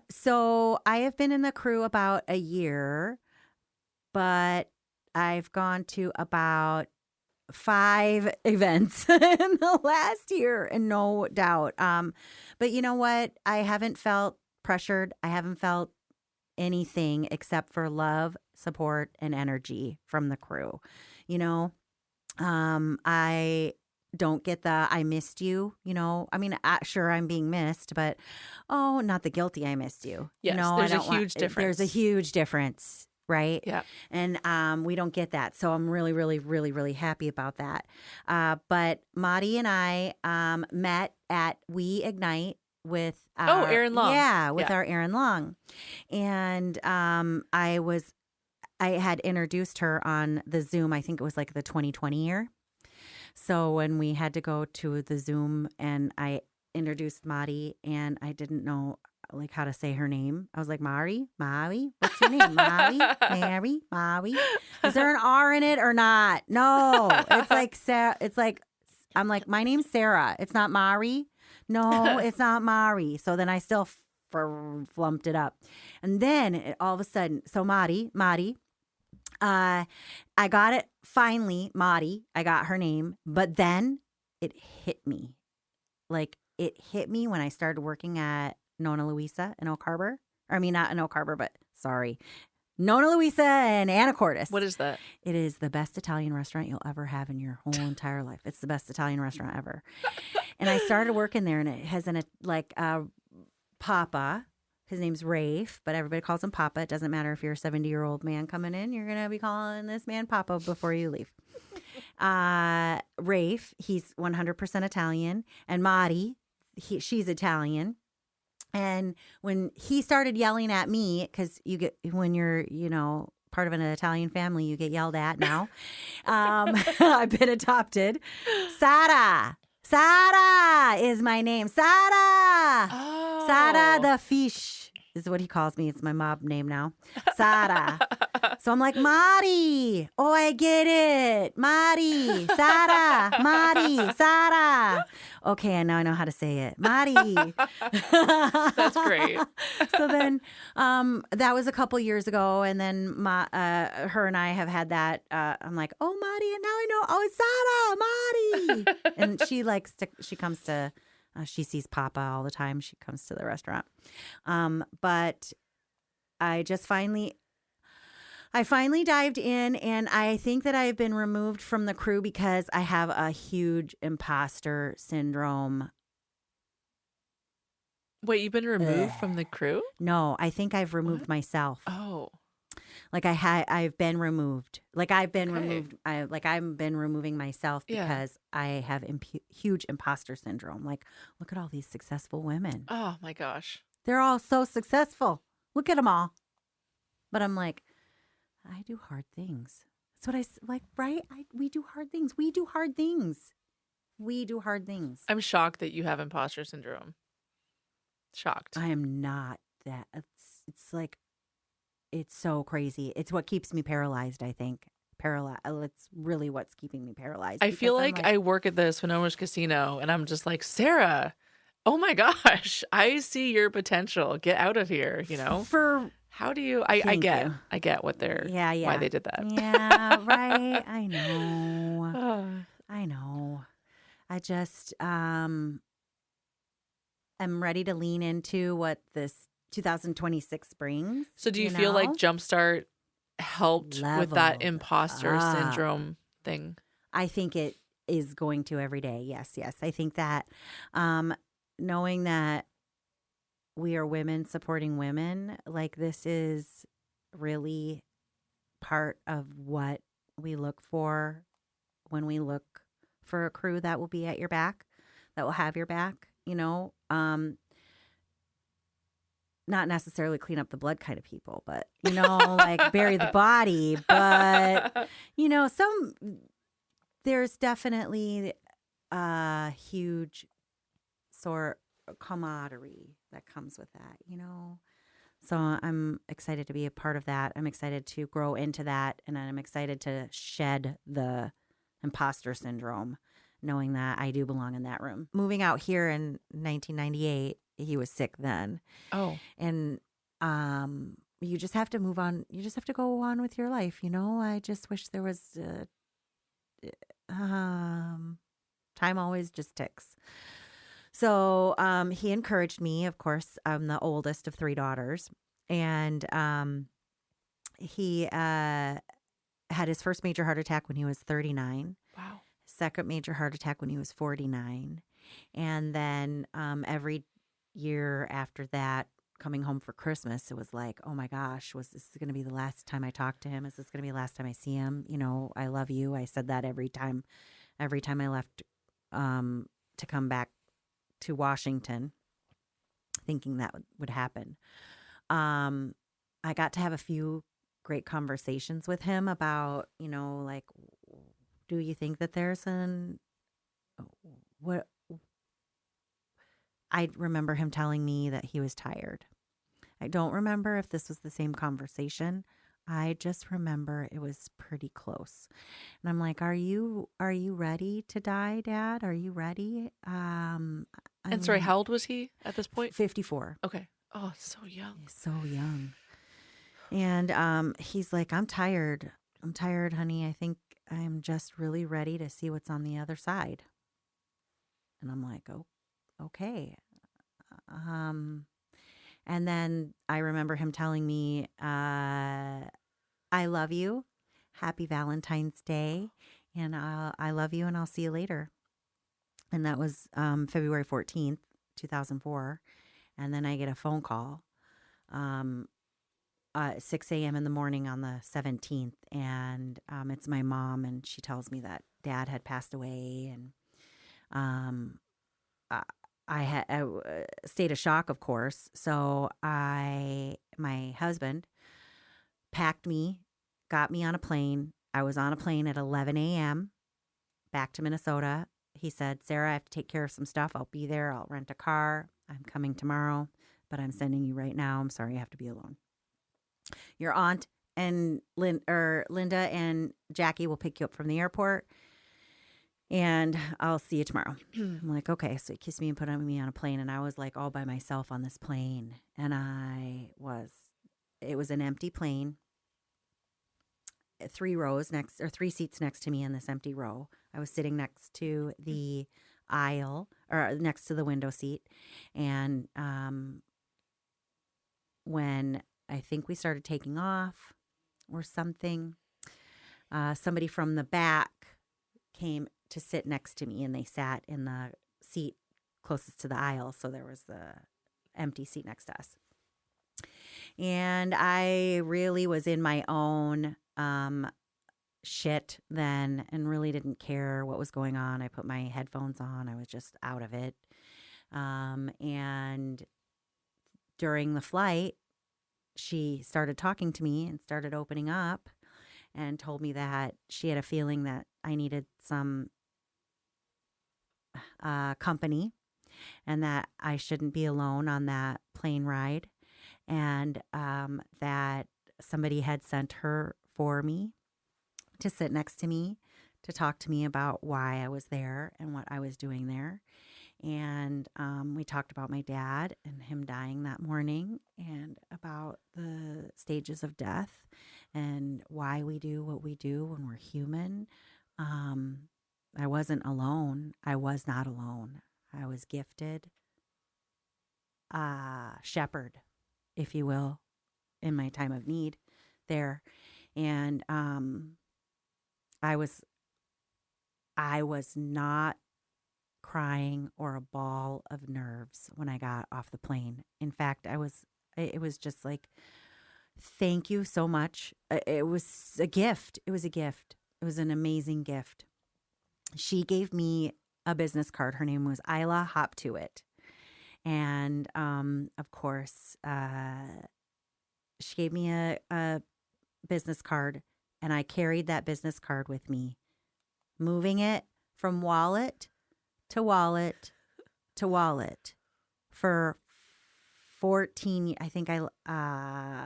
So I have been in the crew about a year, but I've gone to about 5 events in the last year, and no doubt. But you know what? I haven't felt pressured. I haven't felt anything except for love, support, and energy from the crew. You know, I don't get the I missed you, you know. I mean, sure, I'm being missed, but not the guilty I missed you. Yes, there's a huge difference. There's a huge difference, right? Yeah. And we don't get that. So I'm really, really, really, really happy about that. But Maddie and I met at We Ignite with Aaron Long. Yeah, with our Aaron Long. And I had introduced her on the Zoom. I think it was like the 2020 year. So when we had to go to the Zoom, and I introduced Maddie, and I didn't know like how to say her name. I was like, Maddie, what's your name? Mary, Maddie. Is there an R in it or not? No, it's like Sarah. It's like, I'm like, my name's Sarah. It's not Mari. No, it's not Mari. So then I still flumped it up. And then all of a sudden, so Maddie, I got it finally, Maddie. I got her name, but then it hit me. Like, it hit me when I started working at Nona Luisa in Oak Harbor. I mean, not in Oak Harbor, but sorry. Nona Luisa and Anacortes. What is that? It is the best Italian restaurant you'll ever have in your whole entire life. It's the best Italian restaurant ever. And I started working there, and it has Papa. His name's Rafe, but everybody calls him Papa. It doesn't matter if you're a 70-year-old man coming in. You're going to be calling this man Papa before you leave. Rafe, he's 100% Italian. And Mari, she's Italian. And when he started yelling at me, because when you're, part of an Italian family, you get yelled at now. I've been adopted. Sara is my name. Sara. Oh. Sara the Fish is what he calls me. It's my mob name now. Sara. So I'm like, Mari. Oh, I get it. Mari. Sara. Okay, now I know how to say it. Mari. That's great. So then that was a couple years ago. And then her and I have had that. I'm like, oh, Mari. And now I know. Oh, it's Sara. Mari. And she comes to, she sees Papa all the time. She comes to the restaurant. But I finally dived in, and I think that I've been removed from the crew because I have a huge imposter syndrome. Wait, you've been removed from the crew? No, I think I've removed myself. Oh. Like I've been removed. Like I've been removed. I've been removing myself because I have huge imposter syndrome. Like, look at all these successful women. Oh my gosh. They're all so successful. Look at them all. But I'm like, I do hard things. That's what like, right? We do hard things. We do hard things. We do hard things. I'm shocked that you have imposter syndrome. Shocked. I am not that. It's like, it's so crazy. It's what keeps me paralyzed, I think. It's really what's keeping me paralyzed. I feel because like I work at the Swinoner's Casino and I'm just like, Sarah, oh my gosh, I see your potential. Get out of here, you know? How do you I Thank get you. I get what they're Yeah. why they did that. Yeah, right. I know. I know. I just am ready to lean into what this 2026 brings. So do you feel like Jumpstart helped with that Leveled imposter up. syndrome thing? I think it is going to every day. Yes. I think that knowing that we are women supporting women, like this is really part of what we look for when we look for a crew that will be at your back, that will have your back, you know. Not necessarily clean up the blood kind of people, but, you know, like bury the body. But, you know, there's definitely a huge sort of camaraderie that comes with that, you know. So I'm excited to be a part of that. I'm excited to grow into that. And I'm excited to shed the imposter syndrome, knowing that I do belong in that room. Moving out here in 1998, he was sick then. Oh. And you just have to move on. You just have to go on with your life, you know? I just wish there was time always just ticks. So he encouraged me. Of course, I'm the oldest of 3 daughters. And he had his first major heart attack when he was 39. Wow. Second major heart attack when he was 49. And then every year after that, coming home for Christmas, it was like, oh my gosh, was this going to be the last time I talk to him? Is this going to be the last time I see him? You know, I love you. I said that every time I left to come back to Washington, thinking that would happen. I got to have a few great conversations with him about, you know, like, do you think that there's what? I remember him telling me that he was tired. I don't remember if this was the same conversation. I just remember it was pretty close. And I'm like, are you ready to die, Dad? Are you ready? And sorry, how old was he at this point? 54. Okay. Oh, so young. He's so young. And he's like, I'm tired. I'm tired, honey. I think I'm just really ready to see what's on the other side. And I'm like, oh, okay. And then I remember him telling me, I love you. Happy Valentine's Day. And I love you and I'll see you later. And that was February 14th, 2004. And then I get a phone call at 6 a.m. in the morning on the 17th. And it's my mom. And she tells me that Dad had passed away. And I had a state of shock, of course. So my husband packed me, got me on a plane. I was on a plane at 11 a.m. back to Minnesota. He said, Sarah, I have to take care of some stuff. I'll be there. I'll rent a car. I'm coming tomorrow, but I'm sending you right now. I'm sorry you have to be alone. Your aunt and Linda and Jackie will pick you up from the airport. And I'll see you tomorrow. I'm like, okay. So he kissed me and put me on a plane. And I was like all by myself on this plane. And it was an empty plane. 3 seats next to me in this empty row. I was sitting next to the aisle or next to the window seat. And when I think we started taking off or something, somebody from the back came to sit next to me, and they sat in the seat closest to the aisle. So there was the empty seat next to us. And I really was in my own shit then and really didn't care what was going on. I put my headphones on. I was just out of it. And during the flight, she started talking to me and started opening up. and told me that she had a feeling that I needed some company and that I shouldn't be alone on that plane ride, and that somebody had sent her for me to sit next to me to talk to me about why I was there and what I was doing there. And we talked about my dad and him dying that morning and about the stages of death and why we do what we do when we're human. I wasn't alone. I was not alone. I was gifted, shepherd, if you will, in my time of need there. And I was not crying or a ball of nerves when I got off the plane. In fact, it was just like, thank you so much. It was a gift. It was a gift. It was an amazing gift. She gave me a business card. Her name was Isla Hop to It. And of course, she gave me a business card, and I carried that business card with me, moving it from wallet to wallet to wallet for 14, I think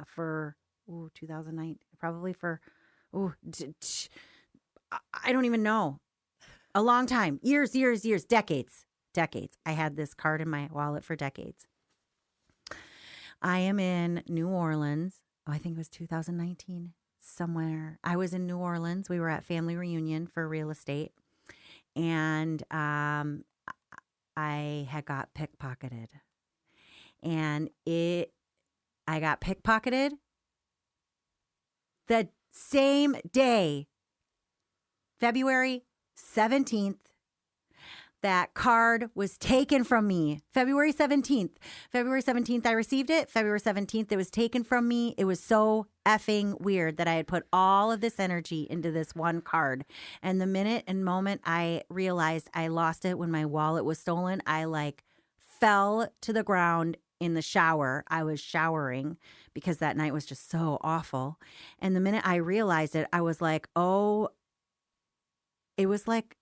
for 2009, probably for, I don't even know, a long time, years, decades. I had this card in my wallet for decades. I am in New Orleans. Oh, I think it was 2019, somewhere. I was in New Orleans. We were at family reunion for real estate. And I had got pickpocketed. And I got pickpocketed the same day, February 17th. That card was taken from me. February 17th. February 17th, I received it. February 17th, it was taken from me. It was so effing weird that I had put all of this energy into this one card. And the minute and moment I realized I lost it when my wallet was stolen, I fell to the ground in the shower. I was showering because that night was just so awful. And the minute I realized it, I was like, oh, it was like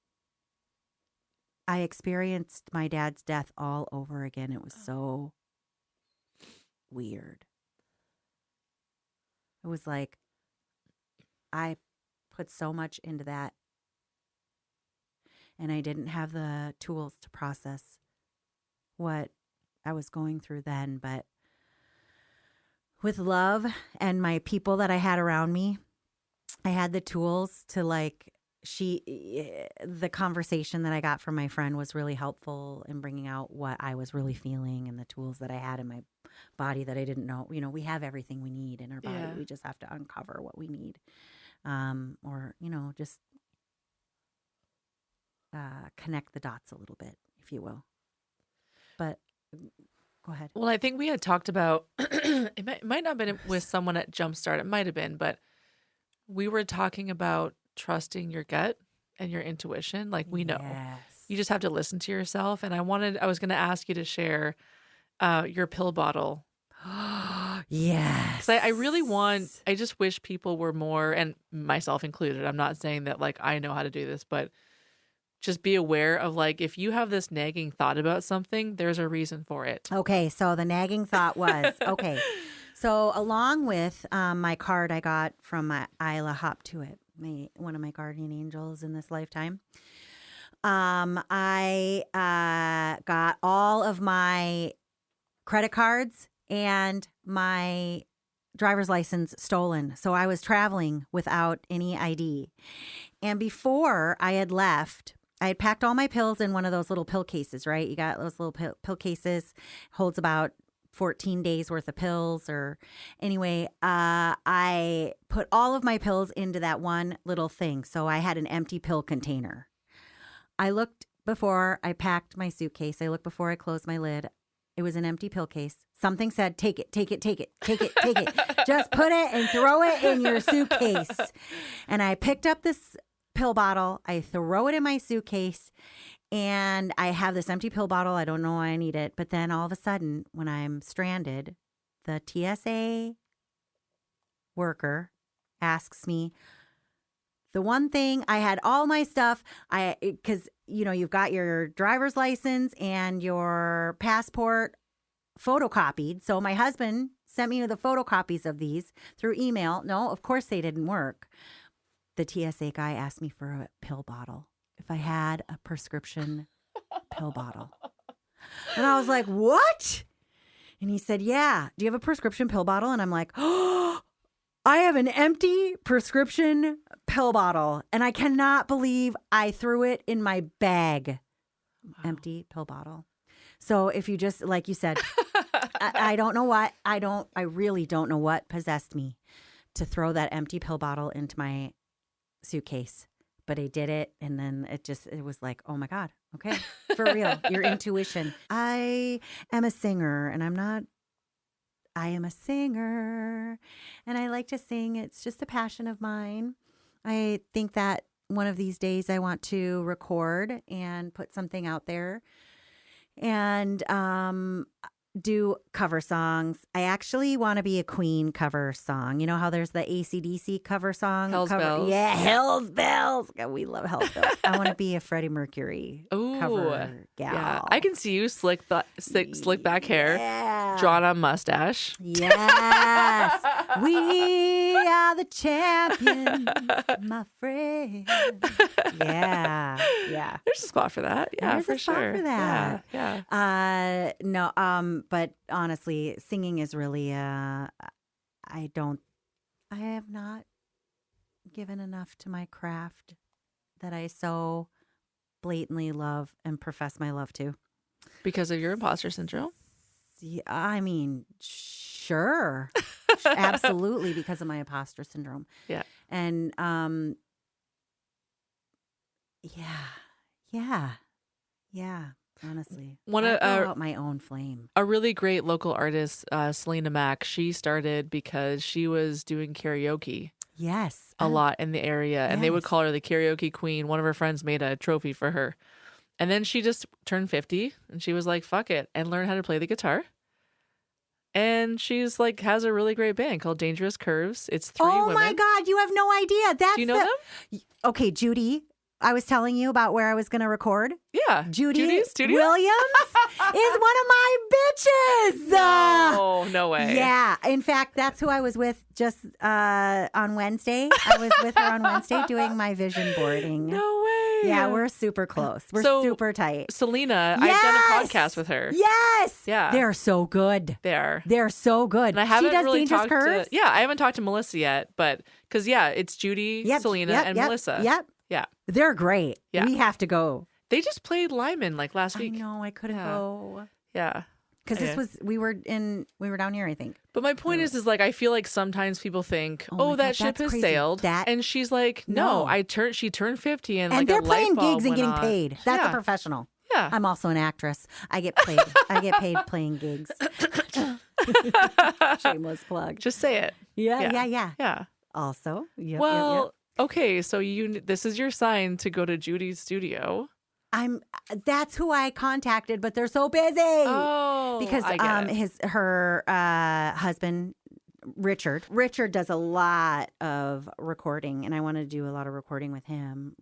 I experienced my dad's death all over again. It was so weird. It was like I put so much into that, and I didn't have the tools to process what I was going through then. But with love and my people that I had around me, I had the tools to the conversation that I got from my friend was really helpful in bringing out what I was really feeling and the tools that I had in my body that I didn't know. We have everything we need in our body. Yeah. We just have to uncover what we need. Or just connect the dots a little bit, if you will. But go ahead. Well, I think we had talked about, it might not have been with someone at Jumpstart. It might have been, but we were talking about trusting your gut and your intuition. We know. Yes. You just have to listen to yourself. And I was going to ask you to share your pill bottle. Yes. 'Cause I just wish people were more, and myself included. I'm not saying that I know how to do this, but just be aware of if you have this nagging thought about something, there's a reason for it. Okay. So the nagging thought was, okay. So along with my card I got from my Isla Hop to It, one of my guardian angels in this lifetime, I got all of my credit cards and my driver's license stolen. So I was traveling without any ID. And before I had left, I had packed all my pills in one of those little pill cases, right? You got those little pill cases, holds about 14 days worth of pills. Or anyway, I put all of my pills into that one little thing. So I had an empty pill container. I looked before I packed my suitcase. I looked before I closed my lid. It was an empty pill case. Something said, take it, take it, take it, take it, take it. Just put it and throw it in your suitcase. And I picked up this pill bottle. I throw it in my suitcase. And I have this empty pill bottle. I don't know why I need it. But then all of a sudden, when I'm stranded, the TSA worker asks me, The one thing I had all my stuff, because you've got your driver's license and your passport photocopied. So my husband sent me the photocopies of these through email. No, of course they didn't work. The TSA guy asked me for a pill bottle, if I had a prescription pill bottle. And I was like, what? And he said, yeah. Do you have a prescription pill bottle? And I'm like, oh, I have an empty prescription pill bottle. And I cannot believe I threw it in my bag. Wow. Empty pill bottle. So if you just, like you said, I don't know what, I really don't know what possessed me to throw that empty pill bottle into my suitcase. But I did it, and then it was like, oh my God, okay, for real, your intuition. I am a singer, and I am a singer, and I like to sing. It's just a passion of mine. I think that one of these days I want to record and put something out there and do cover songs. I actually want to be a Queen cover song. You know how there's the AC/DC cover song? Hell's Bells. Yeah, Hell's Bells. God, we love Hell's Bells. I want to be a Freddie Mercury cover gal. Yeah, I can see you slick back hair, drawn on mustache. Yes. We are the champions, my friend. Yeah. Yeah. There's a spot for that. Yeah, There's for a spot sure. for that. Yeah. No, but honestly, singing is really I have not given enough to my craft that I so blatantly love and profess my love to. Because of your imposter syndrome? Yeah, I mean, sure. Absolutely, because of my imposter syndrome. Yeah. And yeah, honestly. I blow out my own flame. A really great local artist, Selena Mack, she started because she was doing karaoke. Yes. A lot in the area. And they would call her the karaoke queen. One of her friends made a trophy for her. And then she just turned 50 and she was like, fuck it, and learned how to play the guitar. And she's like, has a really great band called Dangerous Curves. It's 3 women. Oh my God, you have no idea. Do you know them? Okay, Judy. I was telling you about where I was going to record. Yeah. Judy's studio? Williams is one of my bitches. Oh, no way. Yeah. In fact, that's who I was with just on Wednesday. I was with her on Wednesday doing my vision boarding. No way. Yeah, we're super close. We're super tight. Selena, yes! I've done a podcast with her. Yes. Yeah. They're so good. They are. They're so good. And I haven't she does really Dangerous talked Curves? to, I haven't talked to Melissa yet, but because, it's Judy, Selena, and Melissa. Yep. Yeah. They're great. Yeah. We have to go. They just played Lyman like last week. I know. I couldn't go. Yeah. Because we were down here, I think. But my point is like, I feel like sometimes people think, that ship has crazy. sailed. And she's like, no, she turned 50 and like they're a light playing bulb gigs and went getting on. paid. That's a professional. Yeah. I'm also an actress. I get paid. I get paid playing gigs. Shameless plug. Just say it. Yeah. Also. Yep. Okay. So this is your sign to go to Judy's studio. That's who I contacted, but they're so busy. Oh, because her husband Richard does a lot of recording, and I wanted to do a lot of recording with him.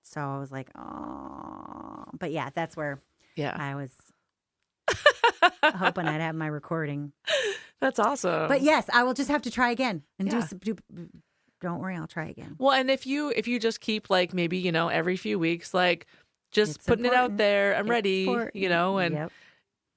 So I was like, oh, but yeah, that's where I was hoping I'd have my recording. That's awesome. But yes, I will just have to try again and do. Don't worry, I'll try again. Well, and if you just keep like maybe every few weeks like. Just putting it out there. I'm ready, and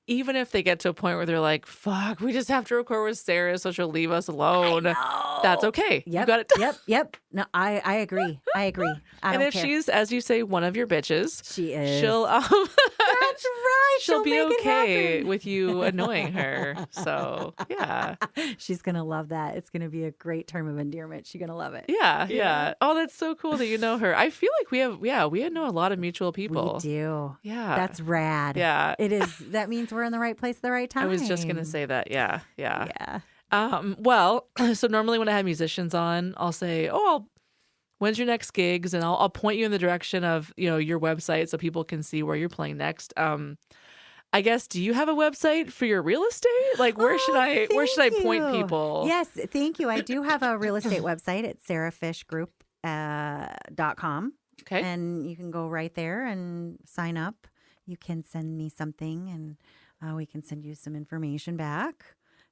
even if they get to a point where they're like, fuck, we just have to record with Sarah so she'll leave us alone. That's okay. Yep. You got it. Yep. No, I agree. I don't if care. She's, as you say, one of your bitches, she is. She'll That's right. She'll be make okay with you annoying her. So yeah. She's gonna love that. It's gonna be a great term of endearment. She's gonna love it. Yeah. Oh, that's so cool that you know her. I feel like we know a lot of mutual people. We do. Yeah. That's rad. Yeah. It is. That means we're in the right place at the right time. I was just gonna say that. Yeah. Yeah. Well, so normally when I have musicians on, I'll say, when's your next gigs? And I'll point you in the direction of, your website so people can see where you're playing next. I guess, do you have a website for your real estate? Like, where should I point people? Yes, thank you. I do have a real estate website. It's Sara Fish Group .com. Okay. And you can go right there and sign up. You can send me something and we can send you some information back.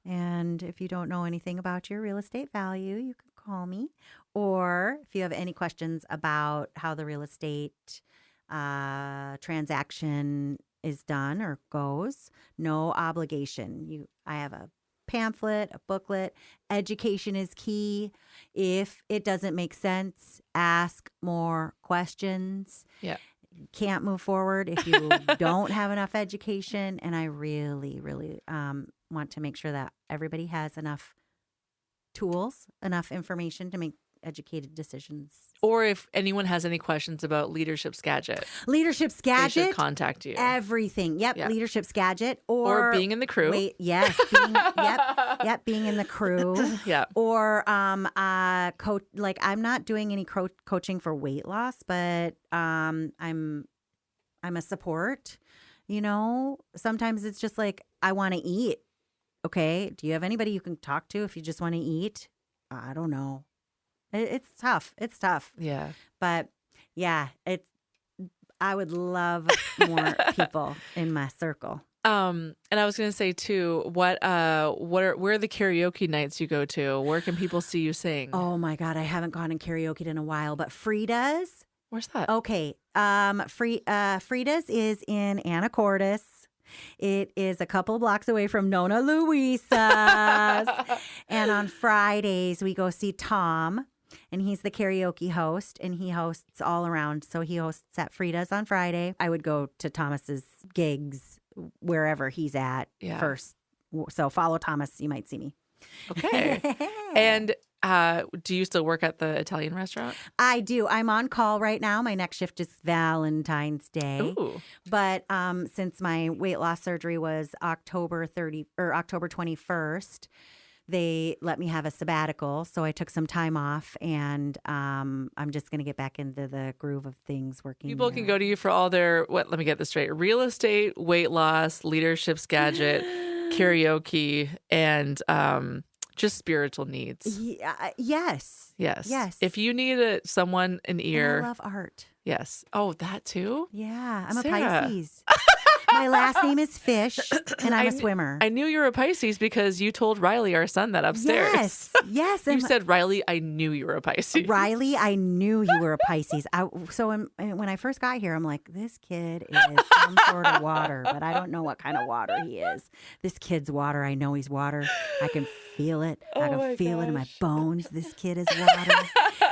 And if you don't know anything about your real estate value, you can call me. Or if you have any questions about how the real estate transaction is done or goes, no obligation. I have a pamphlet, a booklet. Education is key. If it doesn't make sense, ask more questions. Yeah. Can't move forward if you don't have enough education. And I really, really want to make sure that everybody has enough tools, enough information to make educated decisions. Or if anyone has any questions about Leadership's Gadget, Leadership's they Gadget, should contact you. everything. Yep, Yeah. Leadership's Gadget, Or being in the crew. Wait, yes, being in the crew. Yeah. Or coach. Like I'm not doing any coaching for weight loss, but I'm a support. You know, sometimes it's just like I want to eat. Okay, do you have anybody you can talk to if you just want to eat? I don't know. It's tough. It's tough. Yeah. But yeah, I would love more people in my circle. And I was gonna say too, where are the karaoke nights you go to? Where can people see you sing? Oh my God, I haven't gone and karaokeed in a while, but Frida's. Where's that? Okay. Frida's is in Anacortes. It is a couple blocks away from Nona Luisa's. And on Fridays, we go see Tom. And he's the karaoke host, and he hosts all around. So he hosts at Frida's on Friday. I would go to Thomas's gigs wherever he's at first. So follow Thomas. You might see me. Okay. And do you still work at the Italian restaurant? I do. I'm on call right now. My next shift is Valentine's Day. Ooh. But since my weight loss surgery was October 21st, they let me have a sabbatical. So I took some time off, and I'm just going to get back into the groove of things working. People can go to you for all their, let me get this straight, real estate, weight loss, Leadership's Gadget, karaoke, and just spiritual needs. Yes. Yes. If you need someone, an ear. And I love art. Yes. Oh, that too? Yeah. I'm Sarah. a Pisces. My last name is Fish, and I'm a swimmer. I knew you were a Pisces because you told Riley, our son, that upstairs. Yes. You said, Riley, I knew you were a Pisces. Riley, I knew you were a Pisces. When I first got here, I'm like, this kid is some sort of water, but I don't know what kind of water he is. This kid's water. I know he's water. I can feel it. I can feel it in my bones. This kid is water.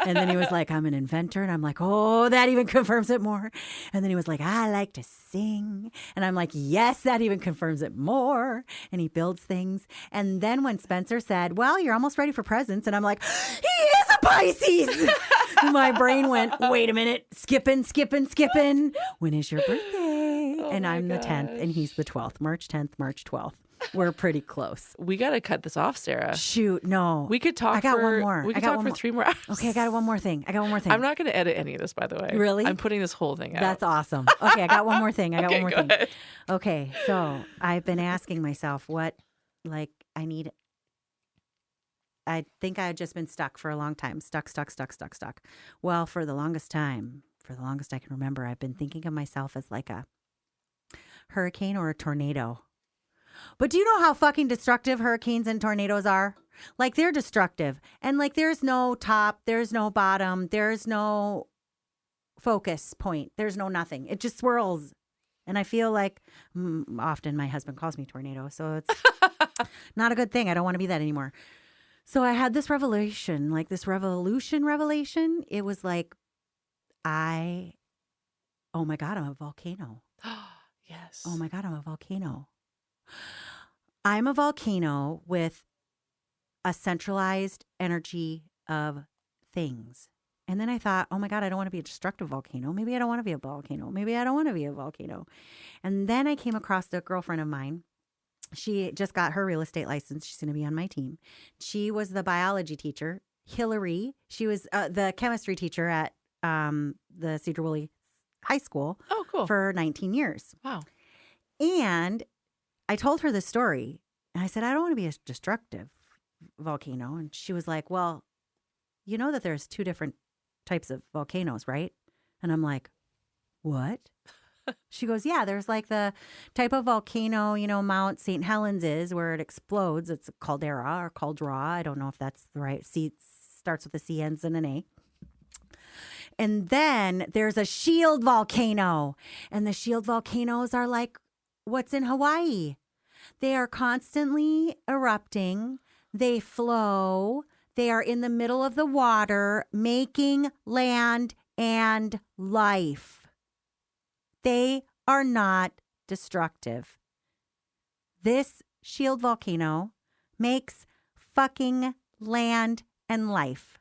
And then he was like, I'm an inventor. And I'm like, oh, that even confirms it more. And then he was like, I like to sing. And I'm like, yes, that even confirms it more. And he builds things. And then when Spencer said, well, you're almost ready for presents. And I'm like, he is a Pisces. My brain went, wait a minute, skipping. When is your birthday? And I'm the 10th and he's the 12th, March 10th, March 12th. We're pretty close. We got to cut this off, Sarah. Shoot, no. We could talk I got one more. We could talk for 3 more hours. Okay, I got one more thing. I'm not going to edit any of this, by the way. Really? I'm putting this whole thing out. That's awesome. Okay, I got one more thing. Go ahead. Okay, so I've been asking myself what, I think I had just been stuck for a long time. Stuck. Well, for the longest I can remember, I've been thinking of myself as like a hurricane or a tornado. But do you know how fucking destructive hurricanes and tornadoes are? Like, they're destructive. And like, there's no top, there's no bottom, there's no focus point, there's no nothing. It just swirls. And I feel like often my husband calls me tornado, so it's not a good thing. I don't want to be that anymore. So I had this revelation, like this revelation. It was like, oh my God, I'm a volcano. Yes. Oh my God, I'm a volcano. I'm a volcano with a centralized energy of things. And then I thought, oh my God, I don't want to be a destructive volcano. Maybe I don't want to be a volcano. Maybe I don't want to be a volcano. And then I came across a girlfriend of mine. She just got her real estate license. She's going to be on my team. She was the biology teacher. Hillary, she was the chemistry teacher at the Cedar Woolley High School. Oh, cool. For 19 years. Wow. And I told her this story. And I said, I don't want to be a destructive volcano. And she was like, well, you know that there's 2 different types of volcanoes, right? And I'm like, what? She goes, yeah, there's like the type of volcano, Mount St. Helens is where it explodes. It's a caldera or caldera. I don't know if that's the right. C starts with a C, ends in an A. And then there's a shield volcano. And the shield volcanoes are like what's in Hawaii. They are constantly erupting. They flow. They are in the middle of the water, making land and life. They are not destructive. This shield volcano makes fucking land and life.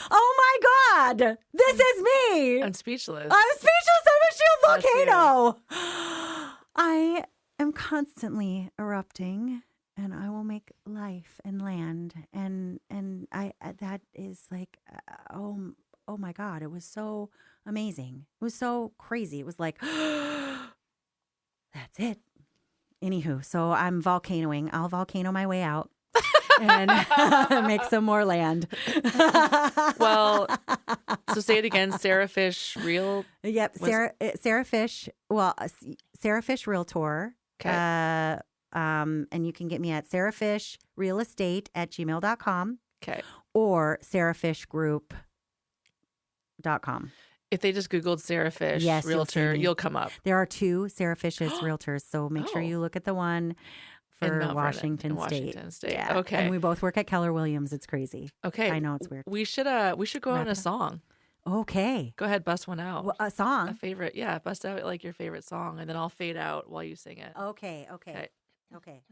Oh my God! This is me! I'm speechless. I'm speechless. I'm a shield That's you. volcano. I am constantly erupting, and I will make life and land, and I that is like oh my God! It was so amazing. It was so crazy. It was like that's it. Anywho, so I'm volcanoing. I'll volcano my way out. And make some more land. Well, so say it again. Sara Fish Real. Yep. Sara Fish. Well, Sara Fish Realtor. Okay. And you can get me at sarafishrealestate@gmail.com. Okay. Or sarafishgroup.com. If they just Googled Sara Fish Yes, Realtor, you'll see me. you'll come up. There are 2 Sara Fish's realtors, so make sure Oh. you look at the one In for Mount Vernon, Washington in State. Washington State. Yeah. Okay. And we both work at Keller Williams. It's crazy. Okay. I know it's weird. We should go out Wrap in it a up. song. Okay. Go ahead, bust one out. Well, a A song. favorite, yeah, bust out like your favorite song, and then I'll fade out while you sing it. Okay. Okay. Okay.